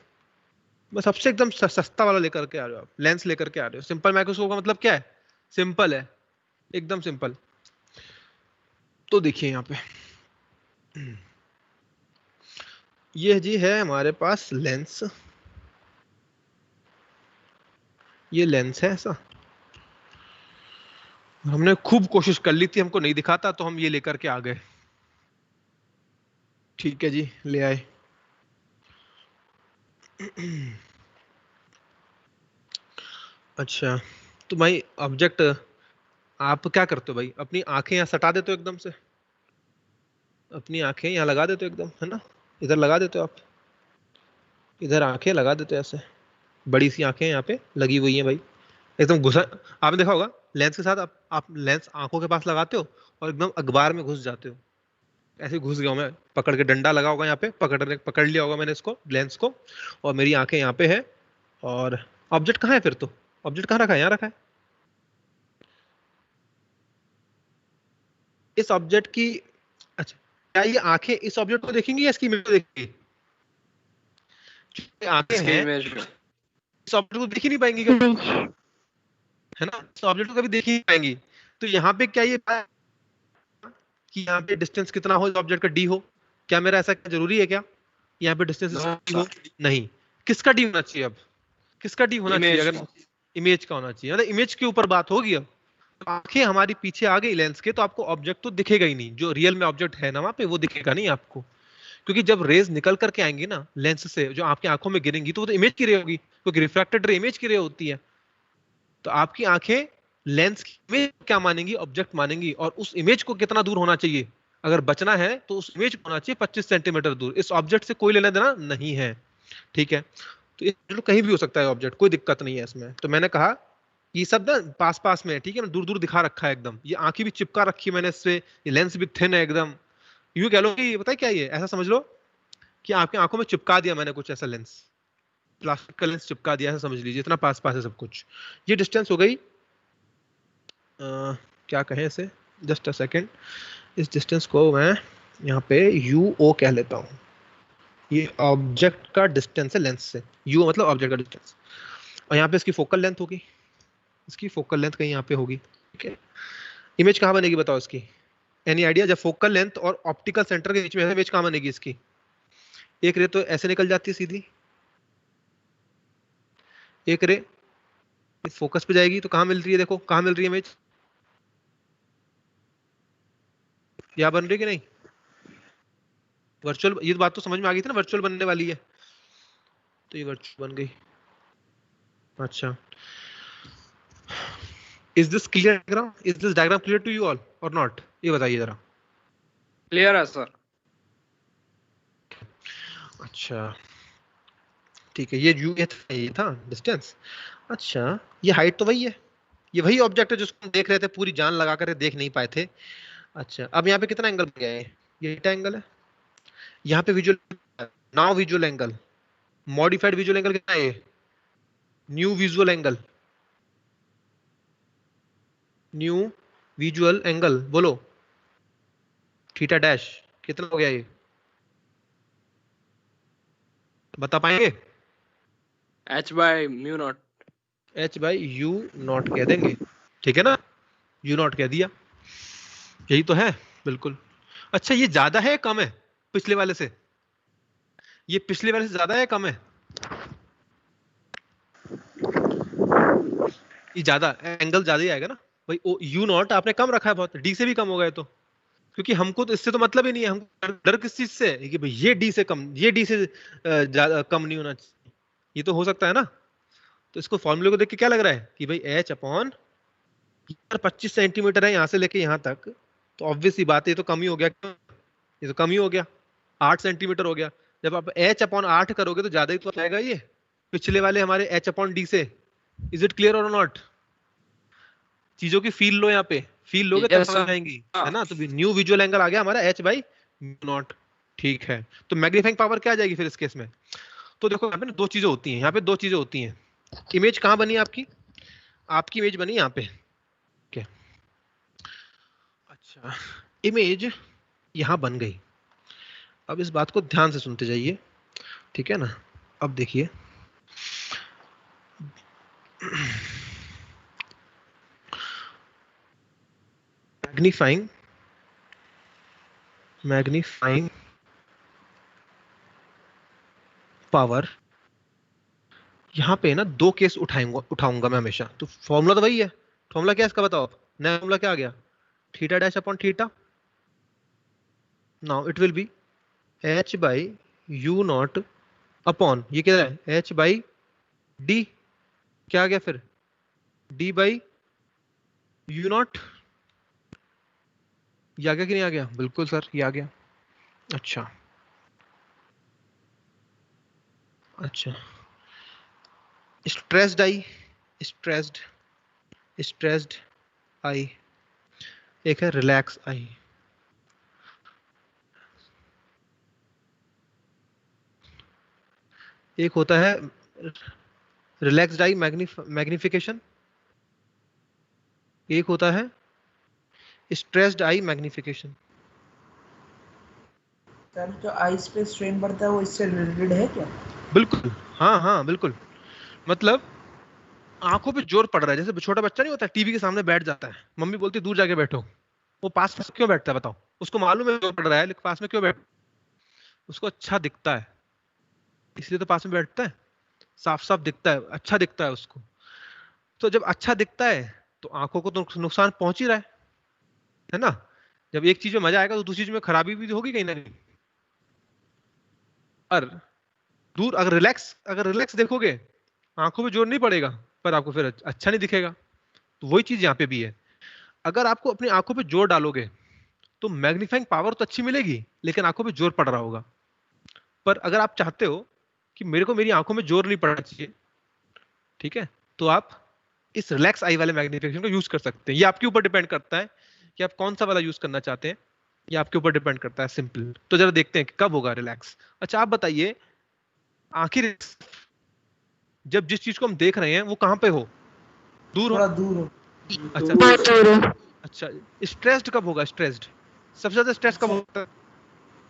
मैं सबसे एकदम सस्ता वाला लेकर के आ रहे हो आप, लेंस लेकर के आ रहे हो। सिंपल माइक्रोस्कोप का मतलब क्या है, सिंपल है, एकदम सिंपल। तो देखिए यहाँ पे ये जी है हमारे पास लेंस, ये लेंस है ऐसा, हमने खूब कोशिश कर ली थी, हमको नहीं दिखाता तो हम ये लेकर के आ गए, ठीक है जी, ले आए। अच्छा, तो भाई ऑब्जेक्ट आप क्या करते हो भाई, अपनी आंखें यहाँ सटा देते हो एकदम से, अपनी आंखें यहाँ लगा देते हो एकदम, है ना, इधर लगा देते हो आप, इधर आंखें लगा देते हो ऐसे, बड़ी सी आंखें यहाँ पे लगी हुई हैं भाई, एकदम घुसा। आपने देखा होगा लेंस के साथ आप लेंस आंखों के पास लगाते हो और एकदम अखबार में घुस जाते हो, ऐसे घुस गया हूं मैं, पकड़ के डंडा लगा होगा यहाँ पे, पकड़ लिया होगा मैंने इसको लेंस को, और मेरी आंखें यहाँ पे है, और ऑब्जेक्ट कहाँ है फिर, तो ऑब्जेक्ट कहाँ रखा है, यहाँ रखा है। इस ऑब्जेक्ट की, अच्छा क्या ये आंखें इस ऑब्जेक्ट को देखेंगी या इसकी इमेज को देखेंगी, आंखें इसकी हैं इमेज में इस ऑब्जेक्ट को देख ही नहीं पाएंगी, है ना, इस ऑब्जेक्ट को कभी देख ही नहीं पाएंगी। तो यहाँ पे क्या ये कि यहाँ पे डिस्टेंस कितना हो, ऑब्जेक्ट का डी हो, क्या मेरा ऐसा जरूरी है क्या, यहाँ पे डिस्टेंस हो, नहीं, किसका डी होना चाहिए, अब किसका डी होना चाहिए, अगर इमेज का होना चाहिए, मतलब इमेज के ऊपर बात होगी। अब आंखें हमारी पीछे आ गई लेंस के, तो आपको ऑब्जेक्ट तो दिखेगा ही नहीं, जो रियल में ऑब्जेक्ट है ना वहां पे वो दिखेगा नहीं आपको, क्योंकि जब रेज निकल करके आएंगी ना लेंस से, जो आपकी आंखों में गिरेंगी तो वो तो इमेज की रे होगी, क्योंकि रिफ्रैक्टेड रे इमेज की रे होती है। तो आपकी आंखें लेंस की इमेज क्या मानेंगी, ऑब्जेक्ट मानेंगी, और उस इमेज को कितना दूर होना चाहिए, अगर बचना है तो उस इमेज को होना चाहिए 25 सेंटीमीटर दूर, इस ऑब्जेक्ट से कोई लेना देना नहीं है, ठीक है। तो ये कहीं भी हो सकता है ऑब्जेक्ट, कोई दिक्कत नहीं है इसमें। तो मैंने कहा ये सब ना पास पास में है, ठीक है, दूर दूर दिखा रखा है एकदम, ये आंखें भी चिपका रखी है मैंने इससे, ये लेंस भी थिन है एकदम, यूं कह लो कि पता है क्या, ये ऐसा समझ लो कि आपकी आंखों में चिपका दिया मैंने कुछ ऐसा लेंस, प्लास्टिक का लेंस चिपका दिया है, समझ लीजिए इतना पास पास है सब कुछ। ये डिस्टेंस हो गई क्या कहें इसे, जस्ट अ सेकेंड, इस डिस्टेंस को मैं यहाँ पे UO कह लेता हूँ। ये ऑब्जेक्ट का डिस्टेंस है लेंस से, UO मतलब ऑब्जेक्ट का डिस्टेंस। और यहाँ पे इसकी फोकल लेंथ होगी, इसकी फोकल लेंथ कहीं यहाँ पे होगी, ठीक है। इमेज कहाँ बनेगी बताओ इसकी, एनी आइडिया? जब फोकल लेंथ और ऑप्टिकल सेंटर के बीच में है, इमेज कहाँ बनेगी इसकी? एक रे तो ऐसे निकल जाती है सीधी, एक रे इस फोकस पे जाएगी तो कहाँ मिल रही है, देखो कहाँ मिल रही है इमेज, यहाँ बन रही है कि नहीं? वर्चुअल, ये बात तो समझ में आ गई थी ना, वर्चुअल बनने वाली है, तो ये वर्चुअल बन गई। अच्छा, is this clear diagram, is this diagram clear to you all और नॉट, ये बताइए जरा। क्लियर है सर। अच्छा ठीक है, ये था डिस्टेंस। अच्छा ये हाइट तो वही है, ये वही ऑब्जेक्ट है जिसको हम देख रहे थे, पूरी जान लगा कर देख नहीं पाए थे। अच्छा अब यहाँ पे कितना एंगल बन गया है, ये थीटा एंगल है। यहाँ पे visual, now visual angle, modified visual angle कितना है, new visual angle, new visual angle बोलो, थीटा डैश कितना हो गया, ये बता पाएंगे? h/μ0। h/u0 कह देंगे, ठीक है ना, u0 कह दिया, यही तो है बिल्कुल। अच्छा ये ज्यादा है कम है पिछले वाले से, ये पिछले वाले से ज्यादा है कम है? ये ज्यादा, एंगल ज्यादा ही आएगा ना भाई, u0 आपने कम रखा है बहुत, d से भी कम होगा ये तो, क्योंकि हमको तो इससे तो मतलब ही नहीं है, हमको डर किस चीज से है कि भाई ये d से कम, ये d से ज्यादा कम नहीं होना चाहिए, ये तो हो सकता है ना। तो इसको फॉर्मूले को देख के क्या लग रहा है कि भाई h/25 सेंटीमीटर है यहाँ से लेके यहाँ तक, तो ऑब्वियस सी बात है ये तो कम ही हो गया, ये तो कम ही हो गया, 8 सेंटीमीटर हो गया। जब आप h/8 करोगे तो ज्यादा ही तो आएगा ये पिछले वाले हमारे h/d से। इज इट क्लियर और नॉट? चीजों की फील लो, यहाँ पे फील लोगे तब समझ आएंगी, है ना। तो न्यू विजुअल एंगल आ गया हमारा h/0, ठीक है। तो मैग्नीफाइंग पावर क्या आ जाएगी फिर इस केस में? तो देखो यहाँ पे दो चीजें होती हैं, यहाँ पे दो चीजें होती हैं। इमेज कहाँ बनी आपकी? आपकी इमेज बनी यहाँ पे, क्या? अच्छा इमेज यहाँ बन गई। अब इस बात को ध्यान से सुनते जाइए, ठीक है ना। अब देखिए मैग्नीफाइंग पावर, यहाँ पे ना दो केस उठाऊंगा मैं हमेशा। तो फॉर्मूला तो वही है, फॉर्मूला क्या है इसका बताओ, नया फॉर्मूला क्या आ गया, theta dash upon theta. Now it will be h/u0 upon, ये क्या है, h/d, क्या आ गया फिर, d/u0। ये आ गया कि नहीं आ गया? बिल्कुल सर ये आ गया। अच्छा अच्छा, स्ट्रेस्ड आई, स्ट्रेस्ड आई, एक है रिलैक्स आई। एक होता है रिलैक्स्ड आई मैग्निफिकेशन, एक होता है स्ट्रेस्ड आई मैग्निफिकेशन। सर जो आईज पे स्ट्रेन पड़ता है वो इससे रिलेटेड है क्या? बिल्कुल, हाँ हाँ बिल्कुल। मतलब आंखों पे जोर पड़ रहा है, जैसे छोटा बच्चा नहीं होता टीवी के सामने बैठ जाता है, मम्मी बोलती है दूर जाके बैठो, वो पास में क्यों बैठता है बताओ? उसको मालूम है जोर पड़ रहा है, लेकिन पास में क्यों बैठ, उसको अच्छा दिखता है इसलिए तो पास में बैठता है, साफ साफ दिखता है, अच्छा दिखता है उसको। तो जब अच्छा दिखता है तो आंखों को तो नुकसान पहुंच ही रहा है ना। जब एक चीज में मजा आएगा तो दूसरी चीज में खराबी भी होगी कहीं ना कहीं। और दूर अगर रिलैक्स देखोगे, आंखों पे जोर नहीं पड़ेगा पर आपको फिर अच्छा नहीं दिखेगा। तो वही चीज यहाँ पे भी है, अगर आपको अपनी आंखों पे जोर डालोगे तो मैग्नीफाइंग पावर तो अच्छी मिलेगी, लेकिन आंखों पे जोर पड़ रहा होगा। पर अगर आप चाहते हो कि मेरे को मेरी आंखों में जोर नहीं पड़ना चाहिए, ठीक है, तो आप इस रिलैक्स आई वाले मैग्निफिकेशन को यूज कर सकते हैं। ये आपके ऊपर डिपेंड करता है कि आप कौन सा वाला यूज करना चाहते हैं। ये आपके ऊपर डिपेंड करता है, सिंपल। तो जरा देखते हैं कि कब होगा रिलैक्स। अच्छा आप बताइए, आखिर जब जिस चीज को हम देख रहे हैं वो कहाँ पे हो, दूर हो? थोड़ा दूर हो। अच्छा बहुत दूर हो। अच्छा, स्ट्रेस्ड कब होगा? स्ट्रेस्ड सबसे ज्यादा स्ट्रेस कब होता है?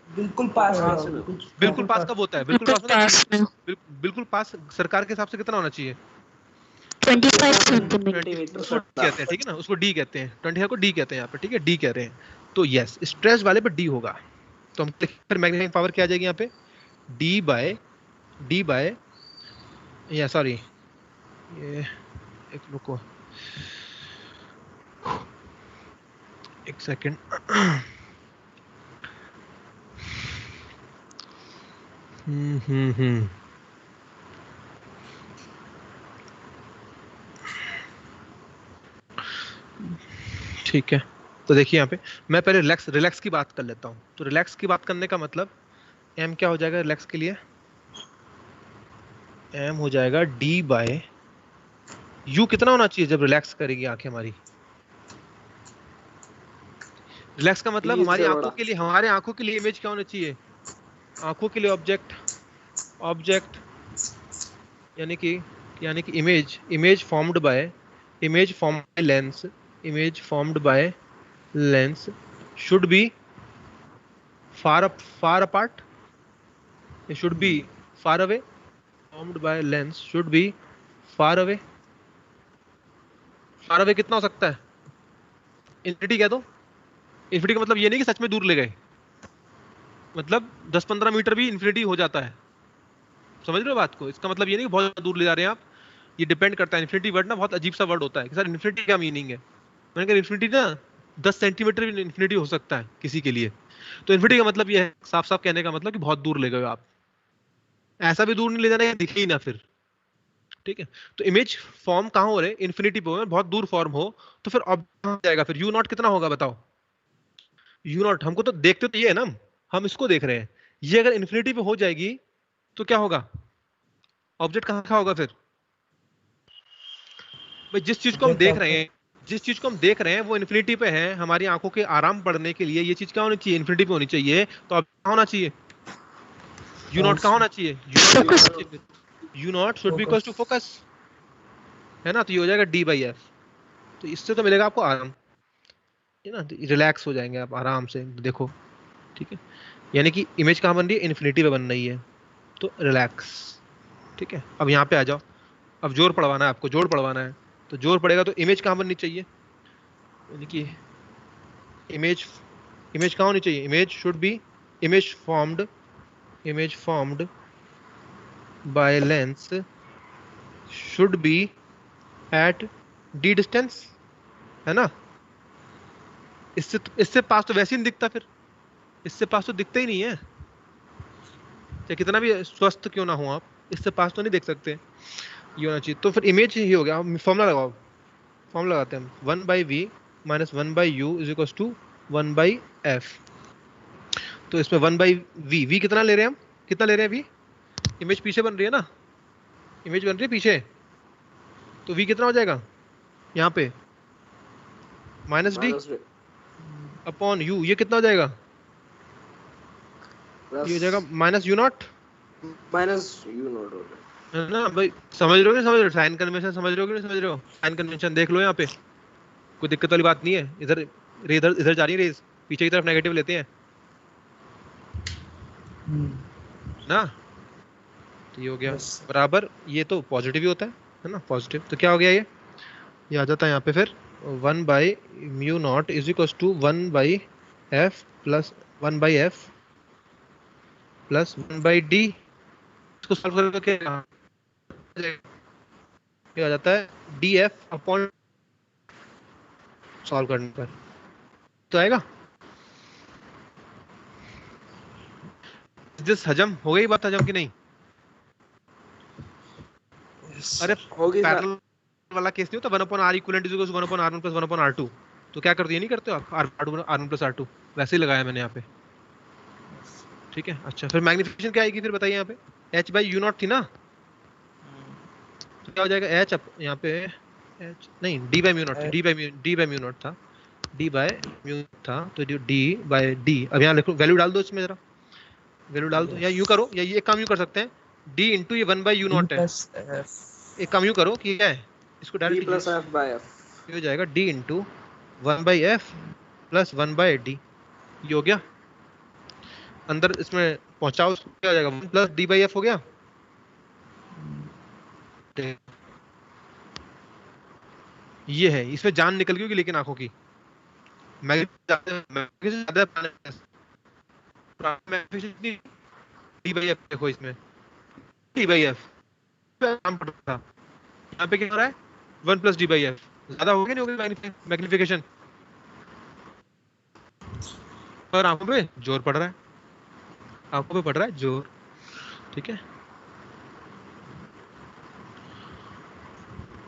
बिल्कुल पास हाँ, में कुछ बिल्कुल पास कब होता है? बिल्कुल पास होना पास चाहिए। में बिल्कुल पास सरकार के हिसाब से कितना होना चाहिए? 25 सेंटीमीटर। 20 उसको D कहते हैं, ठीक है ना, उसको डी कहते हैं, 25 को डी कहते हैं यहाँ पे, ठीक है, डी कह रहे हैं। तो यस, स्ट्रेस वाले पे डी होगा। तो हम फिर मैग्नीफाइंग पावर क्या आ जाएगी यहाँ पे? डी बाय या सॉरी, ये एक रुको, एक सेकेंड। हम्म। ठीक है, तो देखिए यहाँ पे मैं पहले रिलैक्स की बात कर लेता हूँ। तो रिलैक्स की बात करने का मतलब एम क्या हो जाएगा रिलैक्स के लिए? एम हो जाएगा डी बाय यू। कितना होना चाहिए जब रिलैक्स करेगी आंखें हमारी? रिलैक्स का मतलब D हमारी से आंखों बड़ा। के लिए, हमारे आंखों के लिए इमेज क्या होना चाहिए? आंखों के लिए ऑब्जेक्ट यानी कि image formed by lens should B far apart, it should be far away, formed by lens should be far away। कितना हो सकता है? इन्फिनिटी कह दो। इन्फिनिटी का मतलब ये नहीं कि सच में दूर ले गए, मतलब 10-15 मीटर भी इन्फिनिटी हो जाता है। समझ रहे हो बात को? इसका मतलब ये नहीं कि बहुत दूर ले जा रहे हैं आप। ये डिपेंड करता है। इन्फिनिटी वर्ड ना बहुत अजीब सा वर्ड होता है कि सर इन्फिनिटी क्या मीनिंग है। मैंने कहा इन्फिनिटी ना 10 सेंटीमीटर भी इन्फिनिटी हो सकता है किसी के लिए। तो इन्फिनिटी का मतलब ये है, साफ साफ कहने का मतलब कि बहुत दूर ले गए आप। ऐसा भी दूर नहीं ले जाना है दिखे ही ना फिर, ठीक है। तो इमेज फॉर्म कहाँ हो रहे? इन्फिनिटी पे हो, बहुत दूर फॉर्म हो। तो फिर अब कहाँ जाएगा फिर? यू नॉट कितना होगा बताओ? यू नॉट हमको तो देखते तो ये है ना, हम इसको देख रहे हैं। ये अगर इन्फिनिटी पे हो जाएगी तो क्या होगा? ऑब्जेक्ट कहाँ होगा फिर? भाई जिस चीज को हम देख रहे हैं वो इन्फिनिटी पे है, हमारी आंखों के आराम पड़ने के लिए ये चीज क्या होनी चाहिए? इन्फिनिटी पे होनी चाहिए। तो अब कहाँ होना चाहिए? यू नॉट कहाँ होना चाहिए? U naught should be equal to focus, है ना। तो ये हो जाएगा डी बाई एफ। तो इससे तो मिलेगा आपको आराम, है ना, रिलैक्स हो जाएंगे आप आराम से। देखो ठीक है, यानी कि इमेज कहाँ बन रही है? इन्फिनिटी पे बन रही है, तो रिलैक्स। ठीक है, अब यहाँ पे आ जाओ। अब जोर पड़वाना है आपको, जोड़ पड़वाना है। तो जोर पड़ेगा तो इमेज कहाँ बननी चाहिए? यानी कि इमेज कहाँ होनी चाहिए? Image should be image formed by lens should be at D distance, है ना। इससे पास तो वैसे ही नहीं दिखता फिर, इससे पास तो दिखता ही नहीं है, चाहे कितना भी स्वस्थ क्यों ना हो आप, इससे पास तो नहीं देख सकते। ये होना चाहिए। तो फिर इमेज ही हो गया। फॉर्मूला लगाओ, फॉर्मूला लगाते हैं हम। 1/v minus 1/u is equal to 1/f। तो इसमें 1/v, v कितना ले रहे हैं हम? कितना ले रहे हैं v? इमेज पीछे बन रही है ना, इमेज बन रही है पीछे, तो v कितना हो जाएगा यहाँ पे? Minus D upon u। ये कितना हो जाएगा? ये हो जाएगा माइनस u नॉट है ना भाई। समझ रहे हो कि नहीं समझ रहे हो? साइन कन्वेंशन समझ रहे हो कि नहीं समझ रहे हो? साइन कन्वेंशन देख लो यहाँ पे, कोई दिक्कत वाली बात नहीं है। इधर इधर जा रही है रेज, पीछे की तरफ नेगेटिव लेते हैं ना। तो ये हो गया बराबर, ये तो पॉजिटिव ही होता है ना, पॉजिटिव। तो क्या हो गया ये आ जाता है यहाँ पे फिर 1/μ0 is equal to 1/f plus 1/f plus 1/d। इसको सॉल्व करके क्या आ जाता है? df अपॉन, सॉल्व करने पर तो आएगा। जिस हजम हो गई बात, हजम की नहीं? अरे पैरेलल वाला केस नहीं होता, 1/r equivalent is equal to 1/r1 plus 1/r2। तो क्या करते, ये नहीं करते हो आप? r1 प्लस r2 वैसे ही लगाया मैंने यहाँ पे, ठीक है। अच्छा फिर मैग्निफिकेशन क्या आएगी फिर बताइए? यहाँ पे h बाई यू नॉट थी ना, तो क्या हो जाएगा? h यहाँ पे h नहीं, d बाई म्यू नॉट थी, d बाई म्यू नॉट था। डी बाय म्यू था, तो डी बाय डी। अब यहाँ लिखो, वैल्यू डाल दो इसमें जरा, वैल्यू डाल दो, या यू करो, या ये एक काम यू कर सकते हैं, डी इंटू ये 1 बाय यू नॉट है, एक काम यू करो कि क्या है, इसको D direct plus F by F. ये हो जाएगा D into 1 by F plus 1 by D. ये हो गया, अंदर इसमें पहुंचाओ, उसको क्या हो जाएगा, 1 प्लस डी बाई एफ हो गया। ये है, इसमें जान निकल गई होगी लेकिन आंखों की, डी बाई एफ देखो, इसमें डी बाई एफ काम पड़ रहा था, यहाँ पे क्या हो रहा है, 1 प्लस डी बाई एफ, ज्यादा हो गया नहीं हो गया मैग्निफिकेशन, पर आंखों पे जोर पड़ रहा है, आंखों पे पड़ रहा है जोर, ठीक है।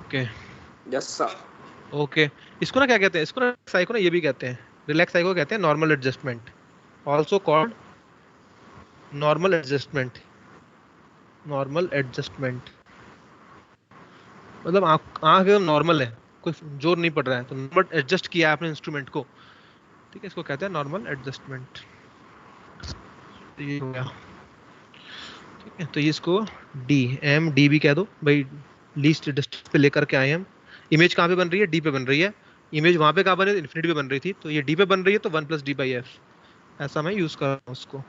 Okay Yes sir. ओके, इसको ना क्या कहते हैं, इसको ना साइको ना ये भी कहते हैं, रिलैक्स साइको कहते हैं, normal adjustment, also called normal adjustment. Normal adjustment मतलब आंख एकदम नॉर्मल है, कोई जोर नहीं पड़ रहा है, तो नॉर्मल एडजस्ट किया है आपने इंस्ट्रूमेंट को, ठीक है, इसको कहते हैं नॉर्मल एडजस्टमेंट। ये हो गया, ठीक है, तो ये इसको डी एम डी भी कह दो भाई, लीस्ट डिस्टेंस पे लेकर के आए हम। इमेज कहाँ पे बन रही है, डी पे बन रही है, इमेज वहाँ पे कहाँ बन रही है, इन्फिनिटी पे बन रही थी, तो ये डी पे बन रही है, तो 1 प्लस डी बाई एफ, ऐसा मैं यूज कर रहा हूँ उसको।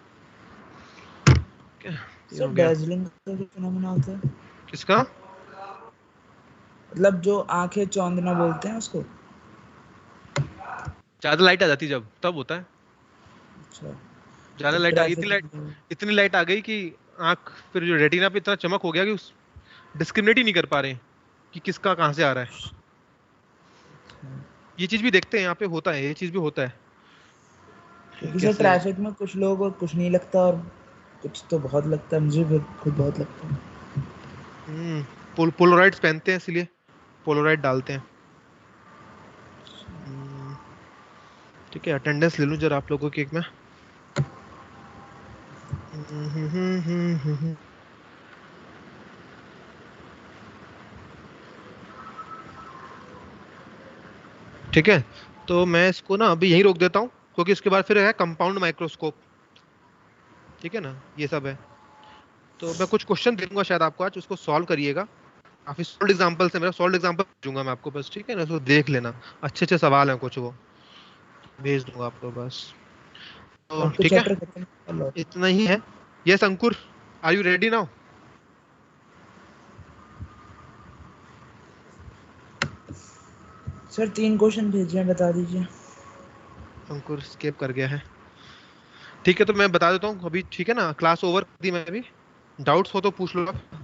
सर डैजलिंग का जो फिनोमेना होता है, किसका, मतलब जो आंखें चौंधना बोलते हैं उसको, ज्यादा लाइट आ जाती जब, तब होता है, अच्छा ज्यादा लाइट आ गई, इतनी लाइट आ गई कि आंख फिर जो रेटिना पे इतना चमक हो गया कि उस डिस्क्रिमिनेट ही नहीं कर पा रहे कि किसका कहाँ से आ रहा है। ये चीज भी देखते हैं यहाँ पे, होता है, ये चीज भी होता है। क्योंकि सर ट्रैफिक में कुछ लोगों को कुछ नहीं लगता और कुछ तो बहुत लगता है, मुझे भी खुद बहुत लगता है। पोलराइड्स पहनते हैं इसलिए पोलराइड डालते हैं। ठीक है, अटेंडेंस ले लूं जरा आप लोगों की एक मैं। ठीक है, तो मैं इसको ना अभी यहीं रोक देता हूँ, क्योंकि इसके बाद फिर है कंपाउंड माइक्रोस्कोप, ठीक है ना, ये सब है। तो मैं कुछ क्वेश्चन दूंगा शायद आपको आज, उसको सॉल्व करिएगा, काफी सॉल्व एग्जांपल से, मेरा सॉल्व एग्जांपल दूंगा मैं आपको बस, ठीक है ना, उसको देख लेना, अच्छे अच्छे सवाल हैं कुछ, वो भेज दूंगा आपको बस। तो ठीक है, इतना ही है। Yes Ankur, are you ready now? Sir 3 question भेजे हैं, बता दीजिए। अंकुर स्केप कर गया है, ठीक है, तो मैं बता देता हूँ अभी, ठीक है ना, क्लास ओवर कर दी मैं अभी, डाउट्स हो तो पूछ लो आप।